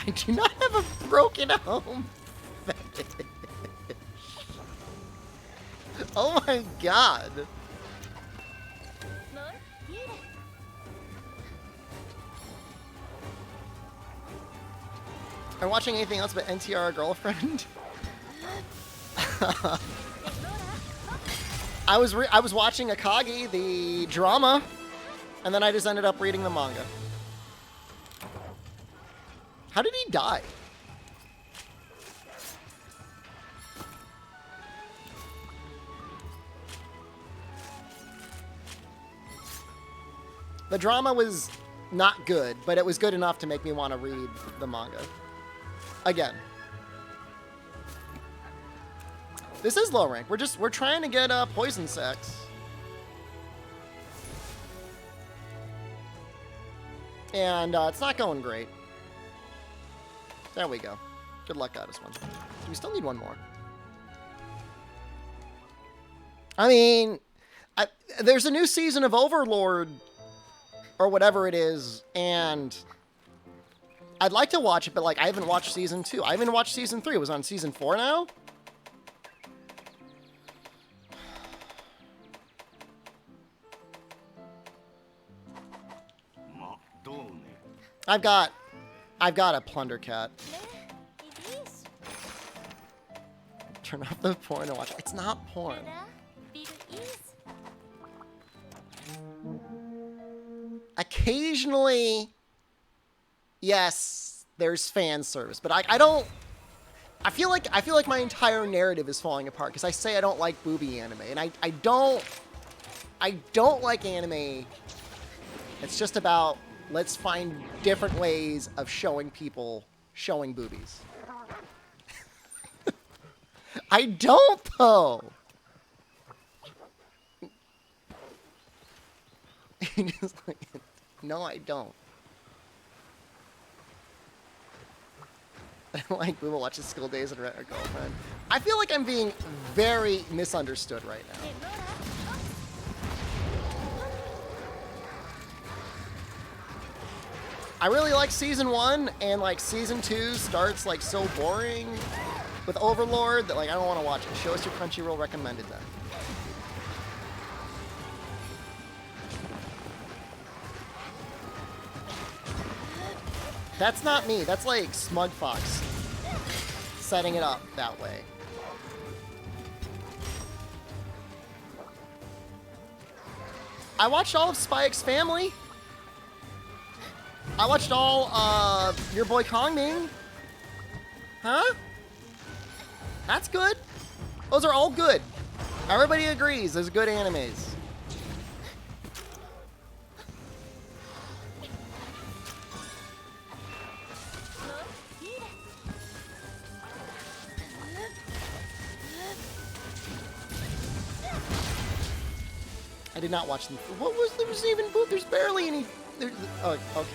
I do not have a broken home fetish. Oh my god. Are you watching anything else but NTR Girlfriend? I was watching Akagi, the drama, and then I just ended up reading the manga. How did he die? The drama was not good, but it was good enough to make me want to read the manga. Again. This is low rank. We're trying to get poison sex. And it's not going great. There we go. Good luck, Goddess one. Do we still need one more? I mean, there's a new season of Overlord, or whatever it is, and I'd like to watch it, but like I haven't watched season 2. I haven't watched season 3. It was on season 4 now? I've got a plunder cat. Turn off the porn and watch it. It's not porn. Occasionally, yes, there's fan service, but I don't. I feel like my entire narrative is falling apart because I say I don't like booby anime, and I don't like anime. It's just about let's find different ways of showing people showing boobies. I don't though. Just like, no, I don't. I don't like we will watch the School Days and Rent a Girlfriend. I feel like I'm being very misunderstood right now. I really like season 1, and like season 2 starts like so boring with Overlord that like I don't want to watch it. Show us your Crunchyroll recommended then. That's not me. That's like Smug Fox setting it up that way. I watched all of Spy X Family. I watched all your boy Kong Ming. Huh? That's good. Those are all good. Everybody agrees. There's good animes. I did not watch them. What was there? Was even there's barely any. Oh, okay.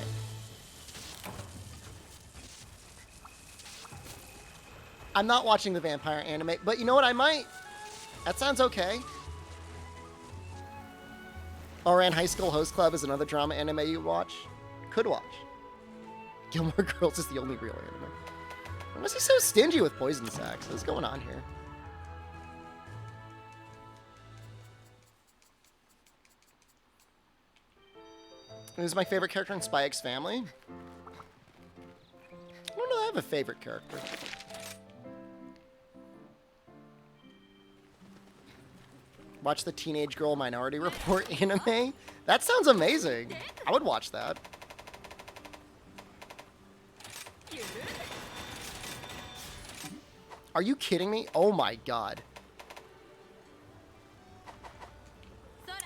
I'm not watching the vampire anime, but you know what? I might. That sounds okay. Oran High School Host Club is another drama anime you watch. Could watch. Gilmore Girls is the only real anime. Why was he so stingy with poison sacks? What's going on here? Who's my favorite character in Spy X Family? I don't know. I have a favorite character. Watch the Teenage Girl Minority Report anime? That sounds amazing. I would watch that. Are you kidding me? Oh my god.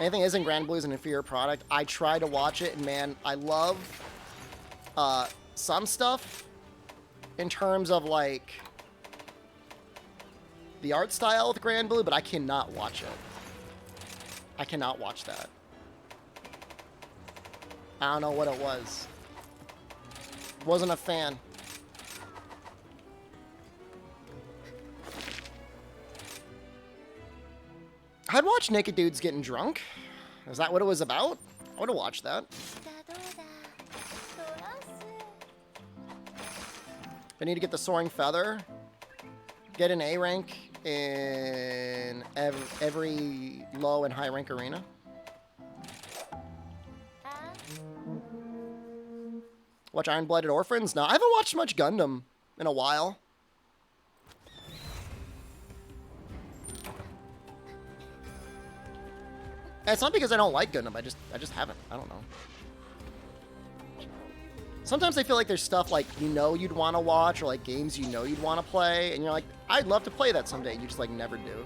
Anything isn't Grand Blue is an inferior product. I try to watch it, and man, I love some stuff in terms of like the art style with Grand Blue, but I cannot watch it. I cannot watch that. I don't know what it was. Wasn't a fan. I'd watch naked dudes getting drunk. Is that what it was about? I would have watched that. I need to get the Soaring Feather. Get an A rank in every low and high rank arena. Watch Iron Blooded Orphans? No, I haven't watched much Gundam in a while. And it's not because I don't like Gundam. I just haven't. I don't know. Sometimes I feel like there's stuff like you'd want to watch, or like games you'd want to play, and you're like, I'd love to play that someday, and you just like never do.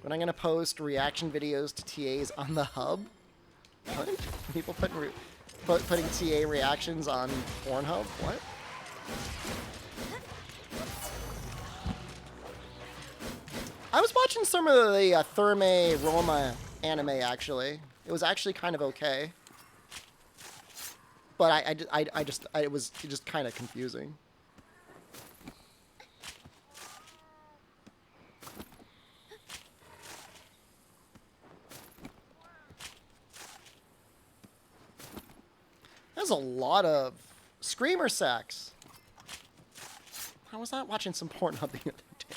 When I'm gonna post reaction videos to TAs on the hub? What? People putting TA reactions on Pornhub? What? I was watching some of the Therme Roma anime, actually. It was actually kind of okay. But it was just kind of confusing. There's a lot of screamer sex. I was not watching some Pornhub the other day.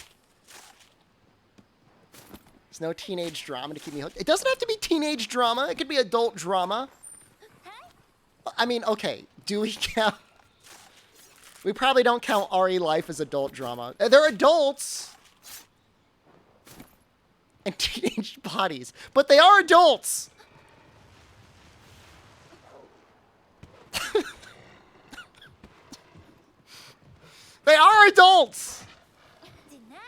There's no teenage drama to keep me hooked. It doesn't have to be teenage drama. It could be adult drama. I mean, okay. Do we count? We probably don't count RE Life as adult drama. They're adults. And teenage bodies. But they are adults. They are adults.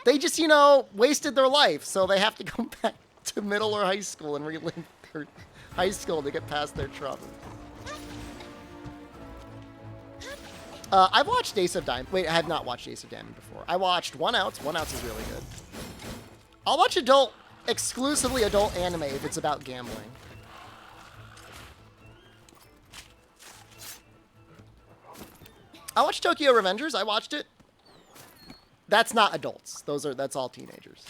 They just, wasted their life, so they have to go back to middle or high school and relive their high school to get past their trauma. I've watched Ace of Diamond. Wait, I have not watched Ace of Diamond before. I watched 1 Ounce. 1 Ounce is really good. I'll watch exclusively adult anime if it's about gambling. I watched Tokyo Revengers. I watched it. That's not adults. That's all teenagers.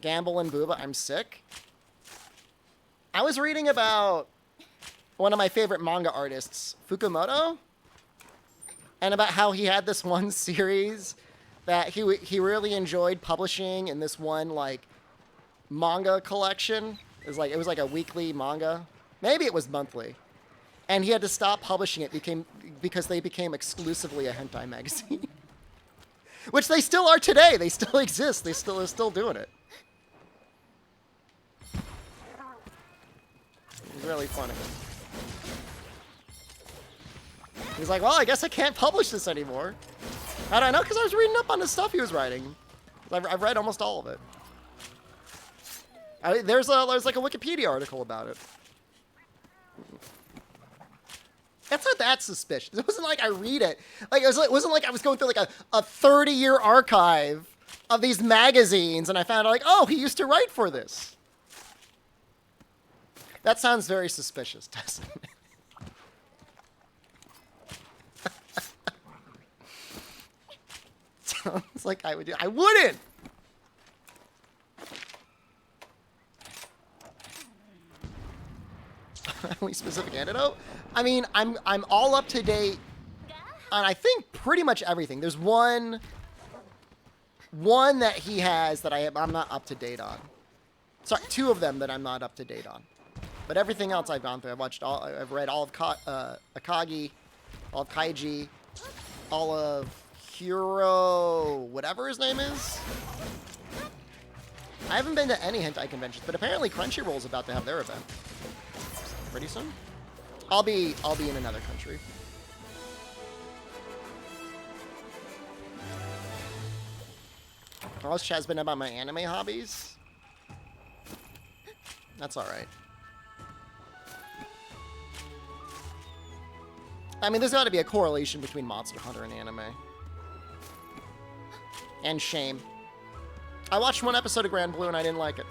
Gamble and Booba, I'm sick. I was reading about one of my favorite manga artists, Fukumoto, and about how he had this one series that he really enjoyed publishing in this one like manga collection. It was like a weekly manga. Maybe it was monthly. And he had to stop publishing it because they became exclusively a hentai magazine. Which they still are today. They still exist. They're still doing it. It's really funny. He's like, well, I guess I can't publish this anymore. How do I know? Because I was reading up on the stuff he was writing. I've read almost all of it. There's like a Wikipedia article about it. That's not that suspicious. It wasn't like I read it. Like it wasn't like I was going through like a 30-year archive of these magazines and I found out like, oh, he used to write for this. That sounds very suspicious, doesn't it? Sounds like I would do. I wouldn't. Only specific antidote? I mean, I'm all up to date on I think pretty much everything. There's one that he has that I'm not up to date on. Sorry, two of them that I'm not up to date on. But everything else I've gone through. I've read all of Akagi, all of Kaiji, all of Hiro, whatever his name is. I haven't been to any hentai conventions, but apparently Crunchyroll's about to have their event pretty soon. I'll be in another country. How's Chaz been about my anime hobbies? That's alright. I mean, there's got to be a correlation between Monster Hunter and anime. And shame. I watched one episode of Grand Blue and I didn't like it.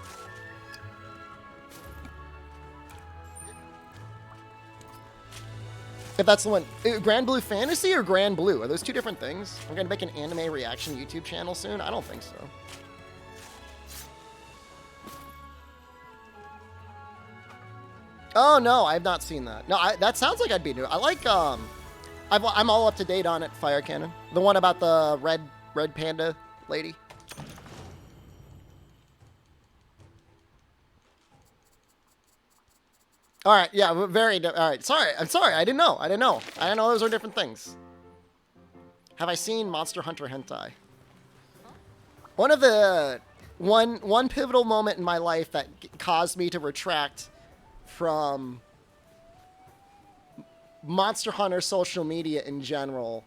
If that's the one. Grand Blue Fantasy or Grand Blue? Are those two different things? I'm going to make an anime reaction YouTube channel soon? I don't think so. Oh, no, I have not seen that. No, that sounds like I'd be new. I like, I'm all up to date on it, Fire Cannon. The one about the red panda lady. All right, yeah, all right. Sorry, I'm sorry. I didn't know. I didn't know those are different things. Have I seen Monster Hunter hentai? One of the one pivotal moment in my life that caused me to retract from Monster Hunter social media in general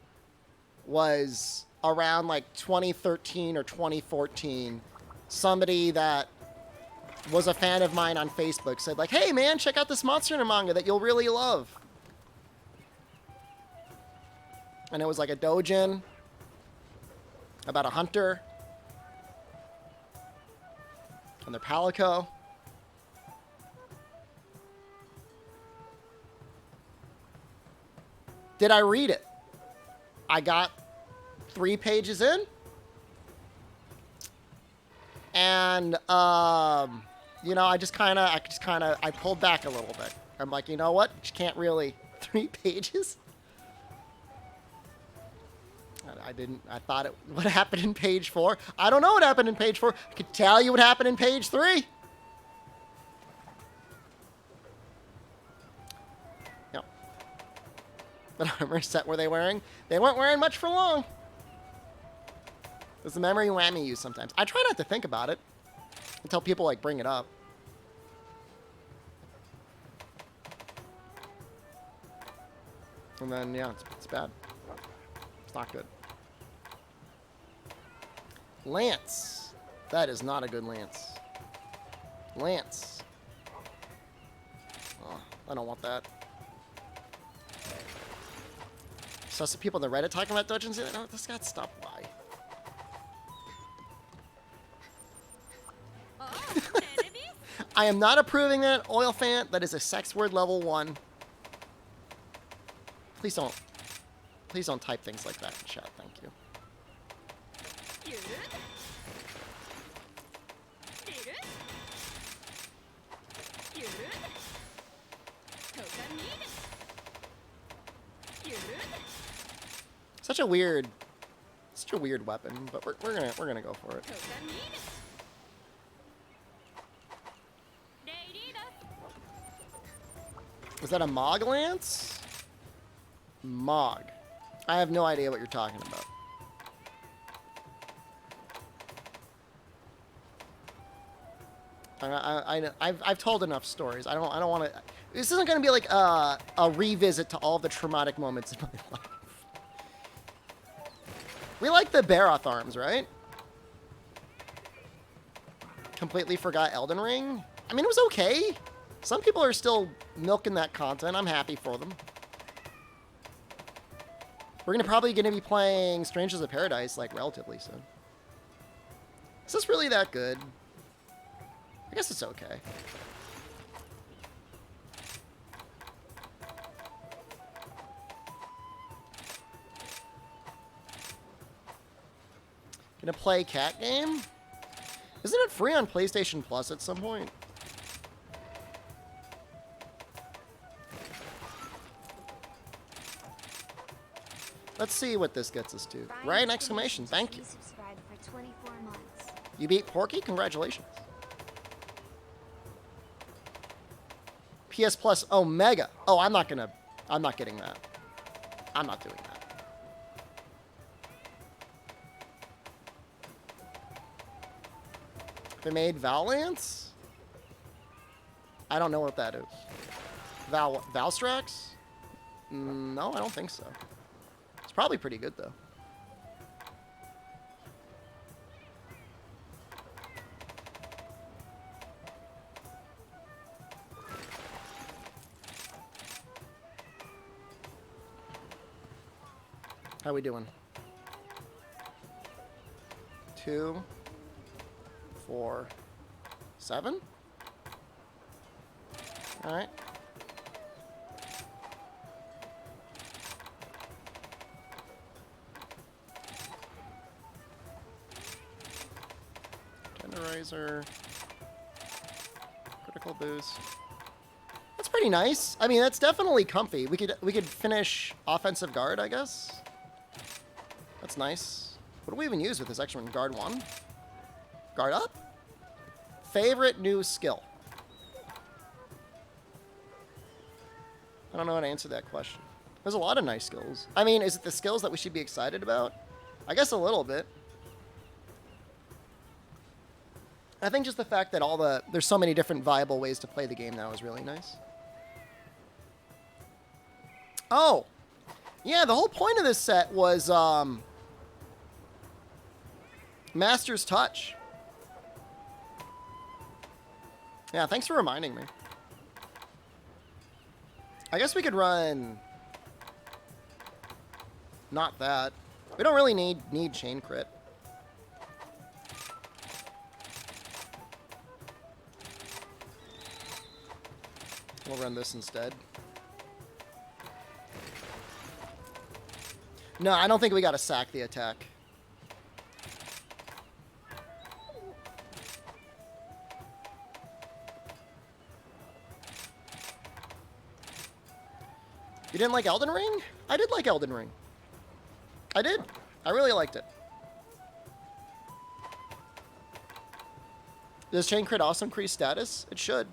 was around like 2013 or 2014. Somebody that was a fan of mine on Facebook said like, hey man, check out this Monster Hunter manga that you'll really love. And it was like a doujin about a hunter and their palico. Did I read it? I got 3 pages in. And, you know, I pulled back a little bit. I'm like, you know what? You can't really, 3 pages? I thought it would happen in page 4. I don't know what happened in page 4. I could tell you what happened in page 3. Yep. What armor set were they wearing? They weren't wearing much for long. It's the memory whammy you sometimes. I try not to think about it until people like bring it up. And then, yeah, it's bad. It's not good. Lance. That is not a good Lance. Lance. Oh, I don't want that. So some people in the Reddit talking about dungeons. No, this got stopped by. I am not approving that, Oil Fant. That is a sex word level 1. Please don't type things like that in chat. Thank you. Such a weird weapon, but we're gonna go for it. Was that a Mog Lance? Mog. I have no idea what you're talking about. I've told enough stories. I don't want to. This isn't going to be like a revisit to all the traumatic moments in my life. We like the Baroth arms, right? Completely forgot Elden Ring. I mean, it was okay. Some people are still milking that content. I'm happy for them. We're probably gonna be playing Strangers of Paradise like relatively soon. Is this really that good? I guess it's okay. Gonna play cat game? Isn't it free on PlayStation Plus at some point? Let's see what this gets us to. Right? Exclamation. Thank you. For 24 months. You beat Porky? Congratulations. PS Plus Omega. Oh, I'm not getting that. I'm not doing that. They made Valance? I don't know what that is. Valstrax? No, I don't think so. It's probably pretty good, though. How we doing? 2, 4, 7? All right. Tenderizer. Critical boost. That's pretty nice. I mean, that's definitely comfy. We could finish offensive guard, I guess. That's nice. What do we even use with this extra one? Guard 1? Guard up? Favorite new skill? I don't know how to answer that question. There's a lot of nice skills. I mean, is it the skills that we should be excited about? I guess a little bit. I think just the fact that there's so many different viable ways to play the game now is really nice. Oh! Yeah, the whole point of this set was, Master's Touch. Yeah, thanks for reminding me. I guess we could run... Not that. We don't really need chain crit. We'll run this instead. No, I don't think we gotta sack the attack. You didn't like Elden Ring? I did like Elden Ring. I did. I really liked it. Does chain crit also increase status? It should.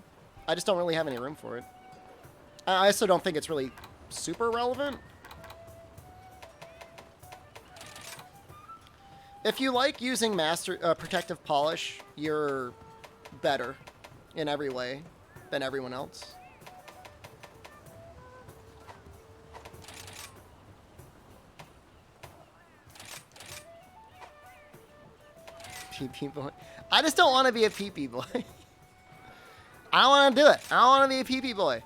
I just don't really have any room for it. I also don't think it's really super relevant. If you like using Protective Polish, you're better in every way than everyone else. PP boy. I just don't want to be a PP boy. I don't want to do it. I don't want to be a PP boy.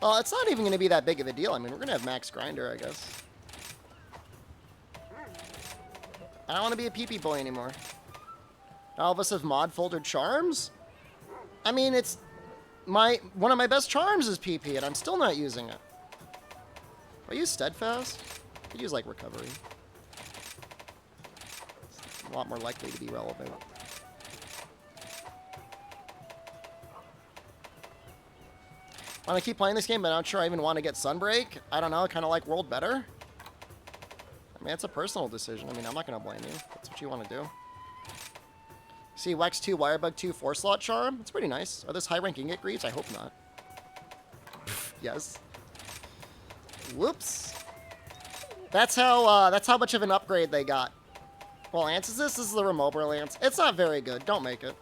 Well, it's not even going to be that big of a deal. I mean, we're going to have max grinder, I guess. I don't want to be a PP boy anymore. All of us have mod folder charms? I mean, it's... one of my best charms is PP, and I'm still not using it. Do I use Steadfast? I could use, like, Recovery. It's a lot more likely to be relevant. I want to keep playing this game, but I'm not sure I even want to get Sunbreak. I don't know, I kind of like World better. I mean, it's a personal decision. I mean, I'm not going to blame you. That's what you want to do. See, Wex 2, Wirebug 2, 4-slot charm. It's pretty nice. Are those high-rank ingot greaves? I hope not. Yes. Whoops. That's how much of an upgrade they got. Well, Lance, this is the remover Lance. It's not very good. Don't make it.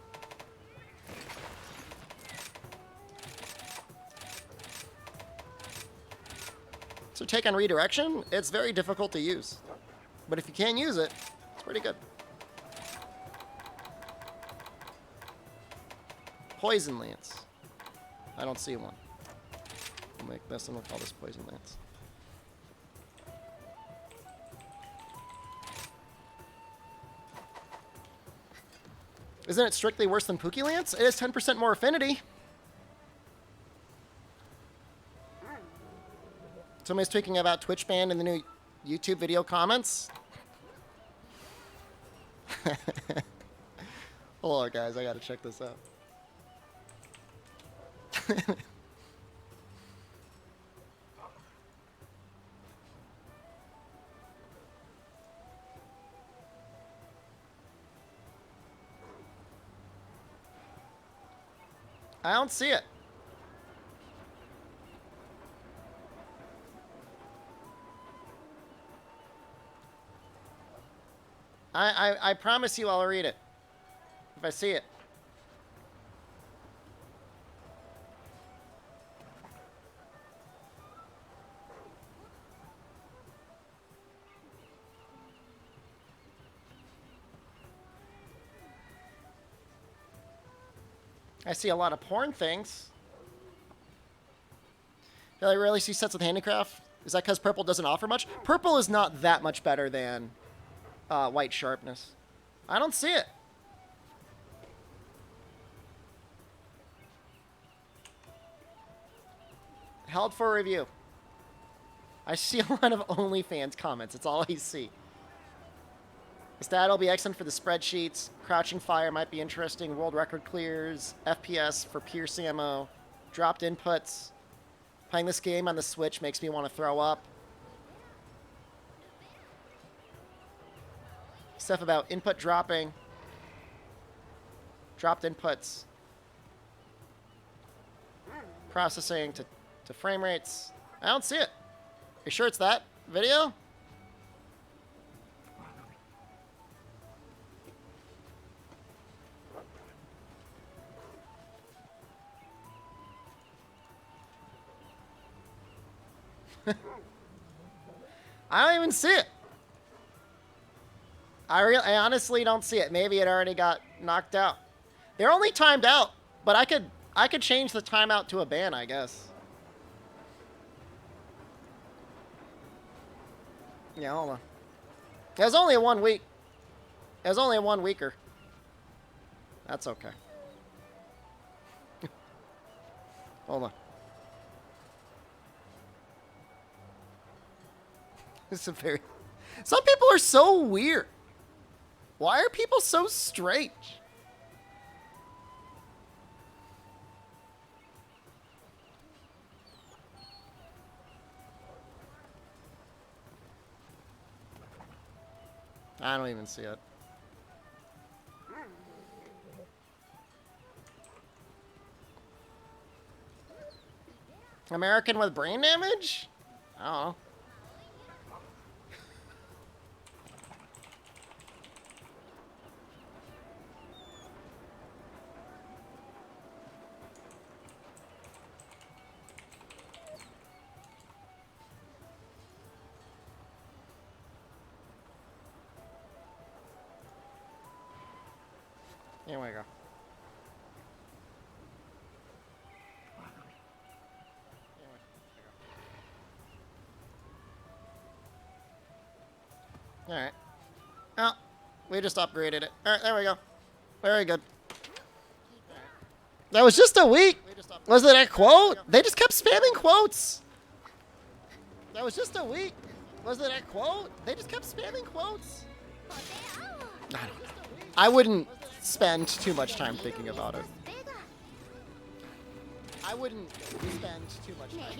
So take on redirection, it's very difficult to use. But if you can use it, it's pretty good. Poison Lance. I don't see one. We'll make this and we'll call this Poison Lance. Isn't it strictly worse than Pookie Lance? It has 10% more affinity. Somebody's tweaking about Twitch ban in the new YouTube video comments. Hold on, guys. I gotta check this out. I don't see it. I promise you I'll read it. If I see it. I see a lot of porn things. Do I really see sets with handicraft? Is that because purple doesn't offer much? Purple is not that much better than white sharpness. I don't see it. Held for review. I see a lot of OnlyFans comments. It's all I see. The stat will be excellent for the spreadsheets. Crouching fire might be interesting. World record clears. FPS for pierce ammo. Dropped inputs. Playing this game on the Switch makes me want to throw up. Stuff about input dropping. Dropped inputs. Processing to frame rates. I don't see it. You sure it's that video? I don't even see it. I honestly don't see it. Maybe it already got knocked out. They're only timed out, but I could change the timeout to a ban, I guess. Yeah, hold on. It was only a 1 week. It was only a 1 weeker. That's okay. Hold on. It's a very... Some people are so weird. Why are people so strange? I don't even see it. American with brain damage? I don't know. Here we go. Alright. Oh, we just upgraded it. Alright, there we go. Very good. That was just a week. Was it a quote? They just kept spamming quotes. That was just a week. Was it a quote? They just kept spamming quotes. I don't know. I wouldn't spend too much time thinking about it. I wouldn't spend too much time.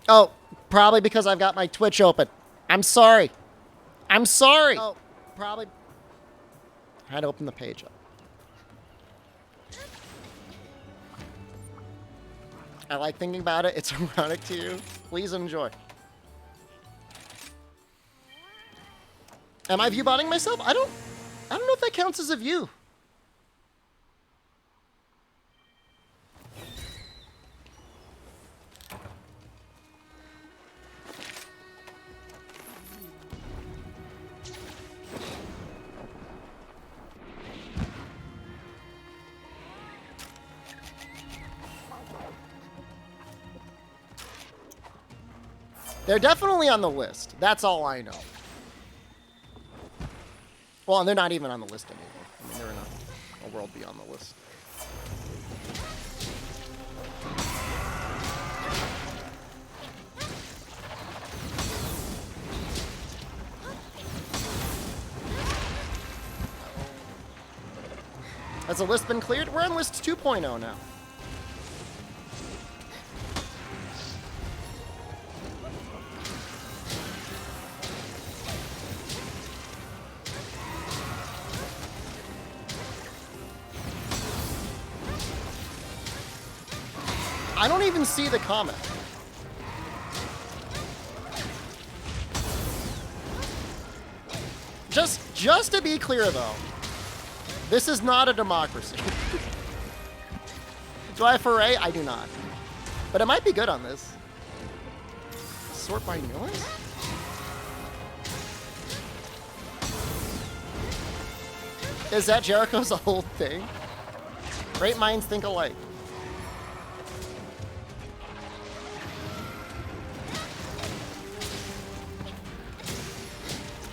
Oh, probably because I've got my Twitch open. I'm sorry. I'm sorry. Oh, probably. I had to open the page up. I like thinking about it. It's erotic to you. Please enjoy. Am I view-botting myself? I don't know if that counts as a view. They're definitely on the list. That's all I know. Well, and they're not even on the list anymore. I mean, they're in a world beyond the list. Has the list been cleared? We're on list 2.0 now. I don't even see the comment. Just to be clear, though, this is not a democracy. Do I have foray? I do not. But it might be good on this. Sort by noise? Is that Jericho's whole thing? Great minds think alike.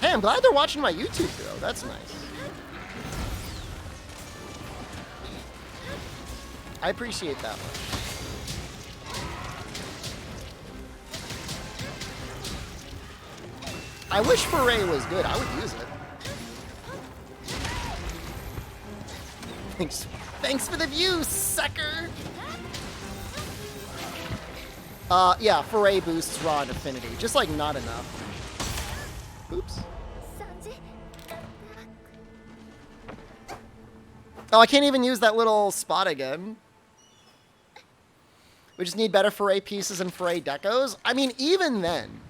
Hey, I'm glad they're watching my YouTube, though. That's nice. I appreciate that much. I wish foray was good. I would use it. Thanks for the view, sucker! Yeah, foray boosts raw and affinity. Just, like, not enough. Oops. Oh, I can't even use that little spot again. We just need better foray pieces and foray decos. I mean, even then,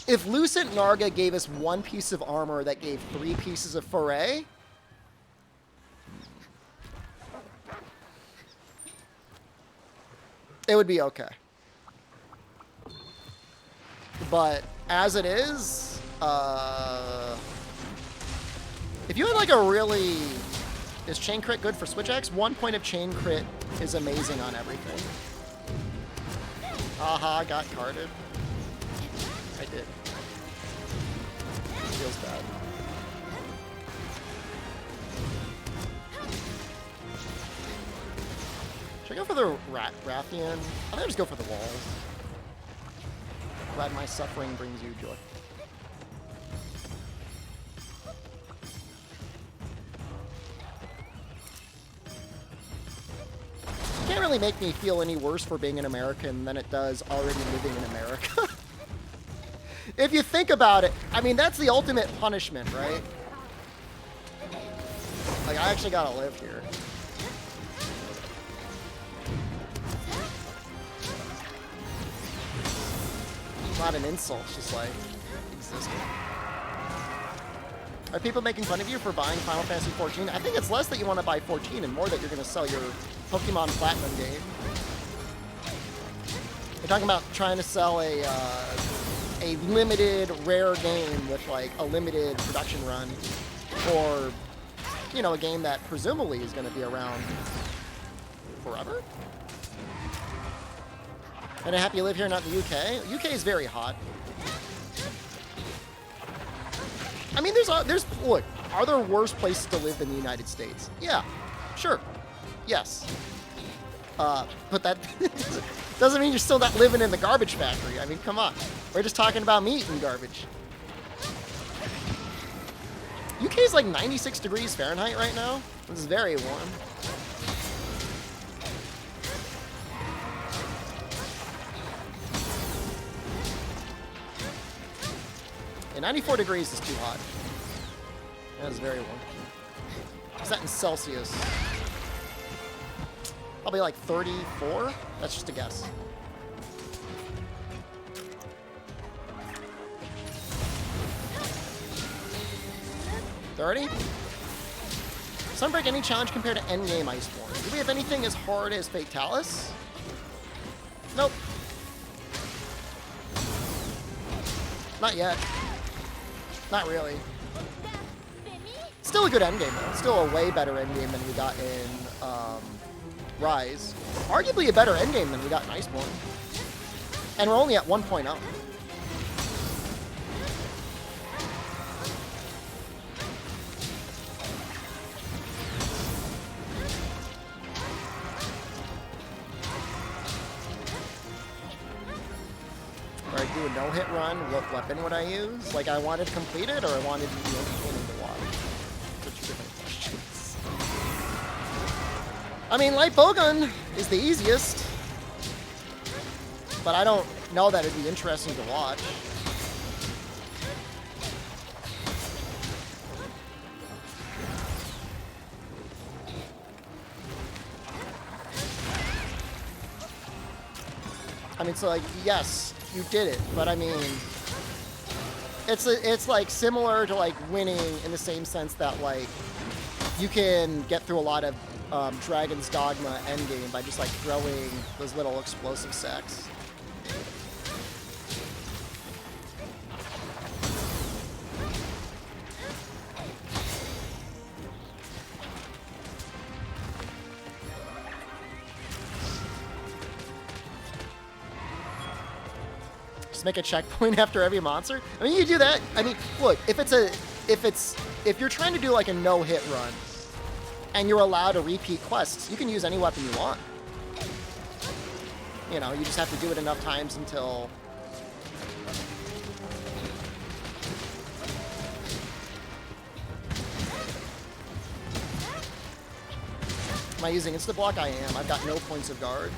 if Lucent Narga gave us one piece of armor that gave 3 pieces of foray, it would be okay. But as it is, if you had like a really... Is chain crit good for Switch X? 1 point of chain crit is amazing on everything. Aha, got carded. I did. Feels bad. Should I go for the Rathian? I think I'll just go for the walls. Glad my suffering brings you joy. Can't really make me feel any worse for being an American than it does already living in America. If you think about it, I mean, that's the ultimate punishment, right? Like, I actually gotta live here. It's not an insult, it's just like existing. Are people making fun of you for buying Final Fantasy 14? I think it's less that you want to buy 14 and more that you're going to sell your Pokemon Platinum game. You're talking about trying to sell a limited rare game with like a limited production run for, you know, a game that presumably is going to be around forever. And I'm happy you live here, not the UK. UK is very hot. I mean, look, are there worse places to live than the United States? Yeah, sure, yes. But that doesn't mean you're still not living in the garbage factory. I mean, come on. We're just talking about me eating garbage. UK is like 96 degrees Fahrenheit right now. This is very warm. Yeah, 94 degrees is too hot. That is very warm. What's that in Celsius? Probably like 34. That's just a guess. $30? Sunbreak any challenge compared to endgame Iceborne. Do we have anything as hard as Fatalis? Nope. Not yet. Not really. Still a good endgame though. Still a way better endgame than we got in Rise. Arguably a better endgame than we got in Iceborne. And we're only at 1.0. Or I'd do a no-hit run, what weapon would I use? Like, I wanted to complete it, or I wanted to be entertaining to watch? Those are two different questions. I mean, light bowgun is the easiest, but I don't know that it'd be interesting to watch. I mean, so like, yes, you did it, but I mean, it's like similar to like winning in the same sense that like you can get through a lot of Dragon's Dogma endgame by just like throwing those little explosive sacks. Just make a checkpoint after every monster. I mean, you do that. I mean, look, if you're trying to do like a no-hit run, and you're allowed to repeat quests, you can use any weapon you want. You know, you just have to do it enough times until... Am I using insta-block? I am. I've got no points of guard.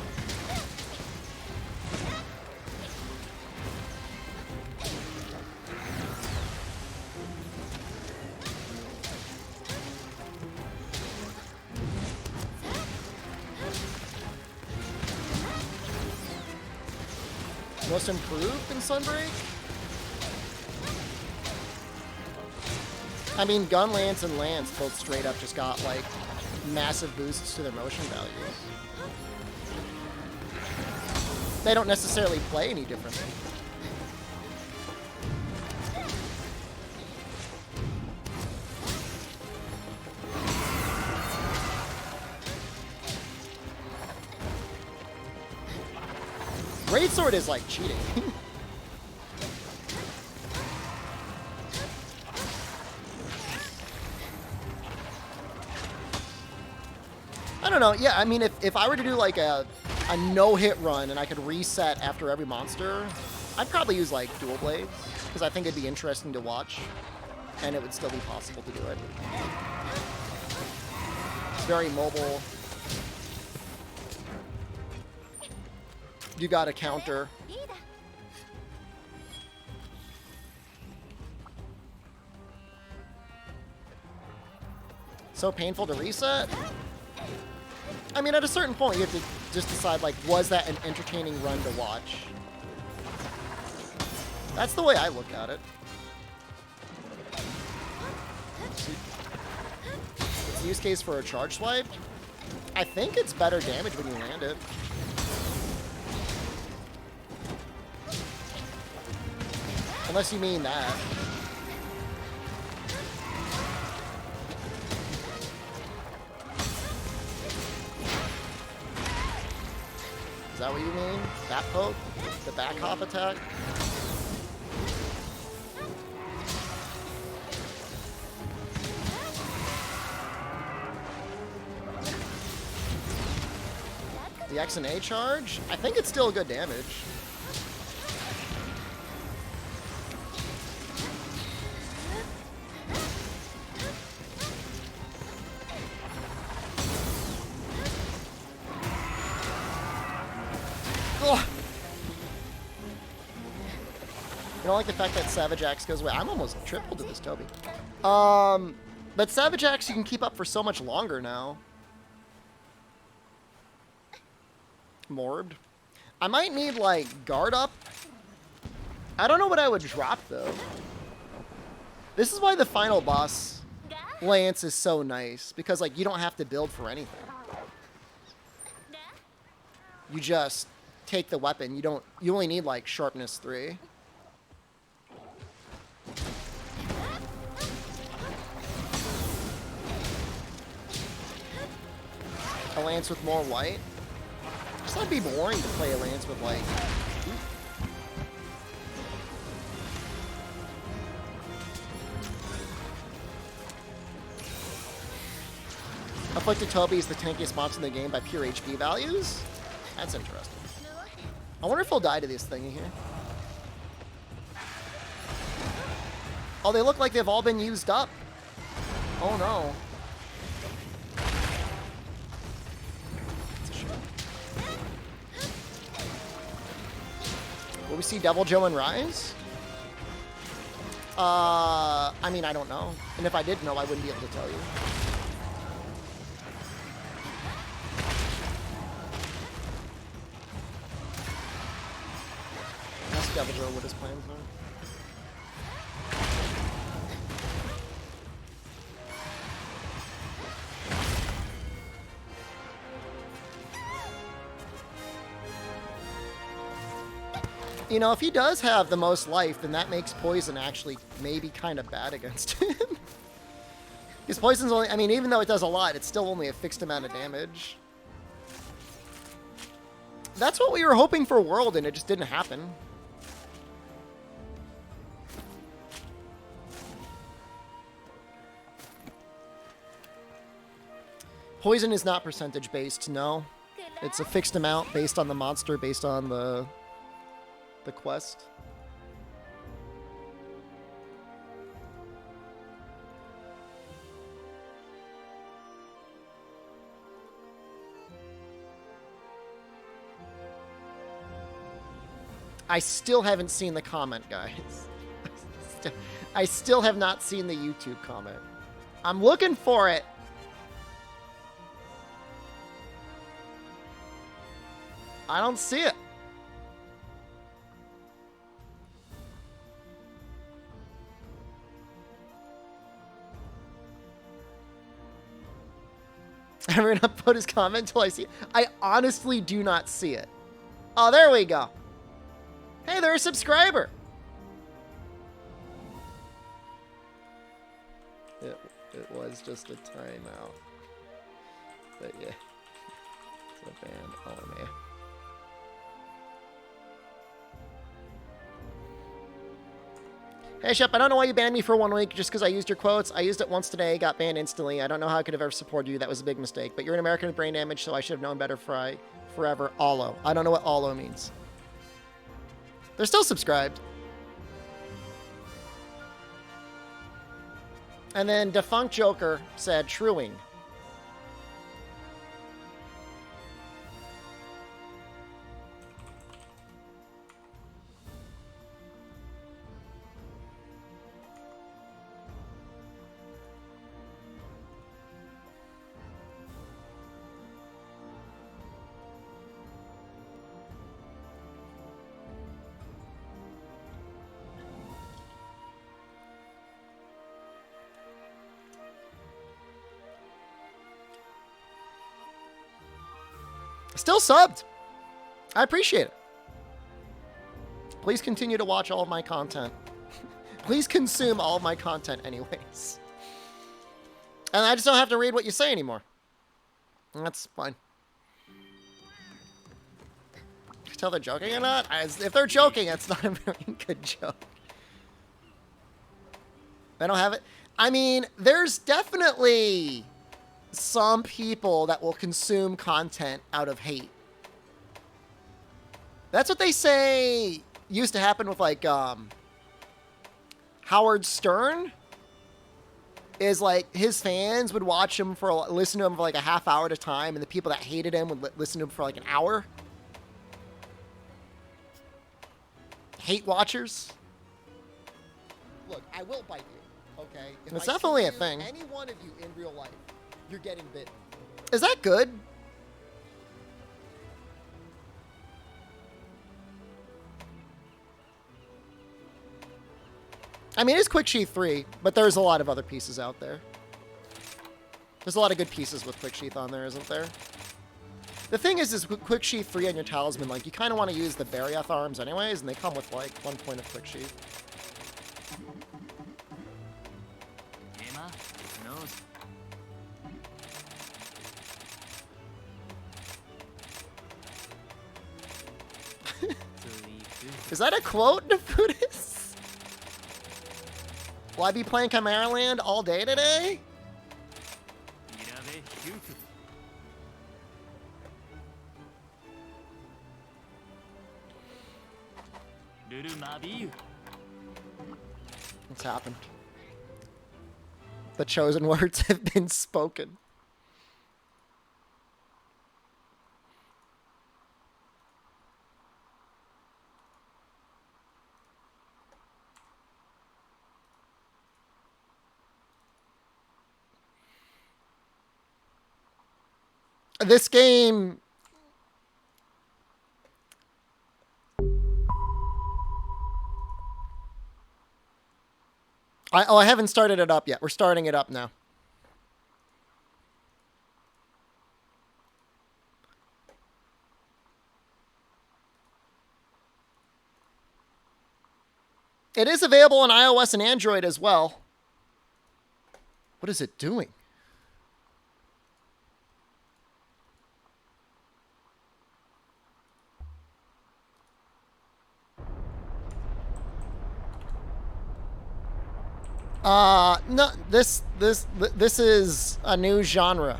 Most improved in Sunbreak? I mean, Gun Lance and Lance both straight up just got, like, massive boosts to their motion values. They don't necessarily play any differently. Greatsword is like cheating. I don't know. Yeah, I mean, if I were to do like a no-hit run and I could reset after every monster, I'd probably use like dual blades because I think it'd be interesting to watch, and it would still be possible to do it. It's very mobile. You got a counter. So painful to reset? I mean, at a certain point, you have to just decide, like, was that an entertaining run to watch? That's the way I look at it. It's a use case for a charge swipe. I think it's better damage when you land it. Unless you mean that. Is that what you mean? That poke? The back hop attack? The X and A charge? I think it's still good damage. You don't like the fact that Savage Axe goes away. I'm almost triple to this, Toby. But Savage Axe you can keep up for so much longer now. Moored. I might need, like, guard up. I don't know what I would drop, though. This is why the final boss, Lance, is so nice. Because, like, you don't have to build for anything. You just take the weapon. You only need, like, sharpness 3. A Lance with more white. It's not be boring to play a Lance with, like... Afflicted Toby is the tankiest monster in the game by pure HP values? That's interesting. I wonder if he'll die to this thing here. Oh, they look like they've all been used up. Oh no. Will we see Devil Joe and Rise? I mean, I don't know. And if I did know, I wouldn't be able to tell you. Ask Devil Joe what his plans are. You know, if he does have the most life, then that makes poison actually maybe kind of bad against him. Because poison's only, I mean, even though it does a lot, it's still only a fixed amount of damage. That's what we were hoping for World, and it just didn't happen. Poison is not percentage based, no. It's a fixed amount based on the monster, based on the quest. I still haven't seen the comment, guys. I still have not seen the YouTube comment. I'm looking for it. I don't see it. I'm gonna put his comment until I see it. I honestly do not see it. Oh, there we go. Hey, they're a subscriber. It was just a timeout. But yeah. It's a band. Oh, man. Hey, Shep, I don't know why you banned me for 1 week just because I used your quotes. I used it once today, got banned instantly. I don't know how I could have ever supported you. That was a big mistake. But you're an American with brain damage, so I should have known better forever. Allo. I don't know what Allo means. They're still subscribed. And then Defunct Joker said, truing. Still subbed. I appreciate it. Please continue to watch all of my content. Please consume all of my content anyways. And I just don't have to read what you say anymore. That's fine. Tell they're joking or not? If they're joking, that's not a very good joke. They don't have it. I mean, there's definitely some people that will consume content out of hate. That's what they say used to happen with, like, Howard Stern. Is, like, his fans would watch him listen to him for, like, a half hour at a time, and the people that hated him would listen to him for, like, an hour. Hate watchers. Look, I will bite you, okay? It's definitely a thing. Any one of you in real life, you're getting bitten. Is that good? I mean, it's Quick Sheath 3, but there's a lot of other pieces out there. There's a lot of good pieces with Quick Sheath on there, isn't there? The thing is Quick Sheath 3 on your Talisman, like, you kind of want to use the Bariath arms anyways, and they come with, like, 1 point of Quick Sheath. Is that a quote, Nafutis? Will I be playing Chimera Land all day today? What's happened? The chosen words have been spoken. This game... I haven't started it up yet. We're starting it up now. It is available on iOS and Android as well. What is it doing? No, this is a new genre.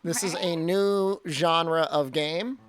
This is a new genre of game.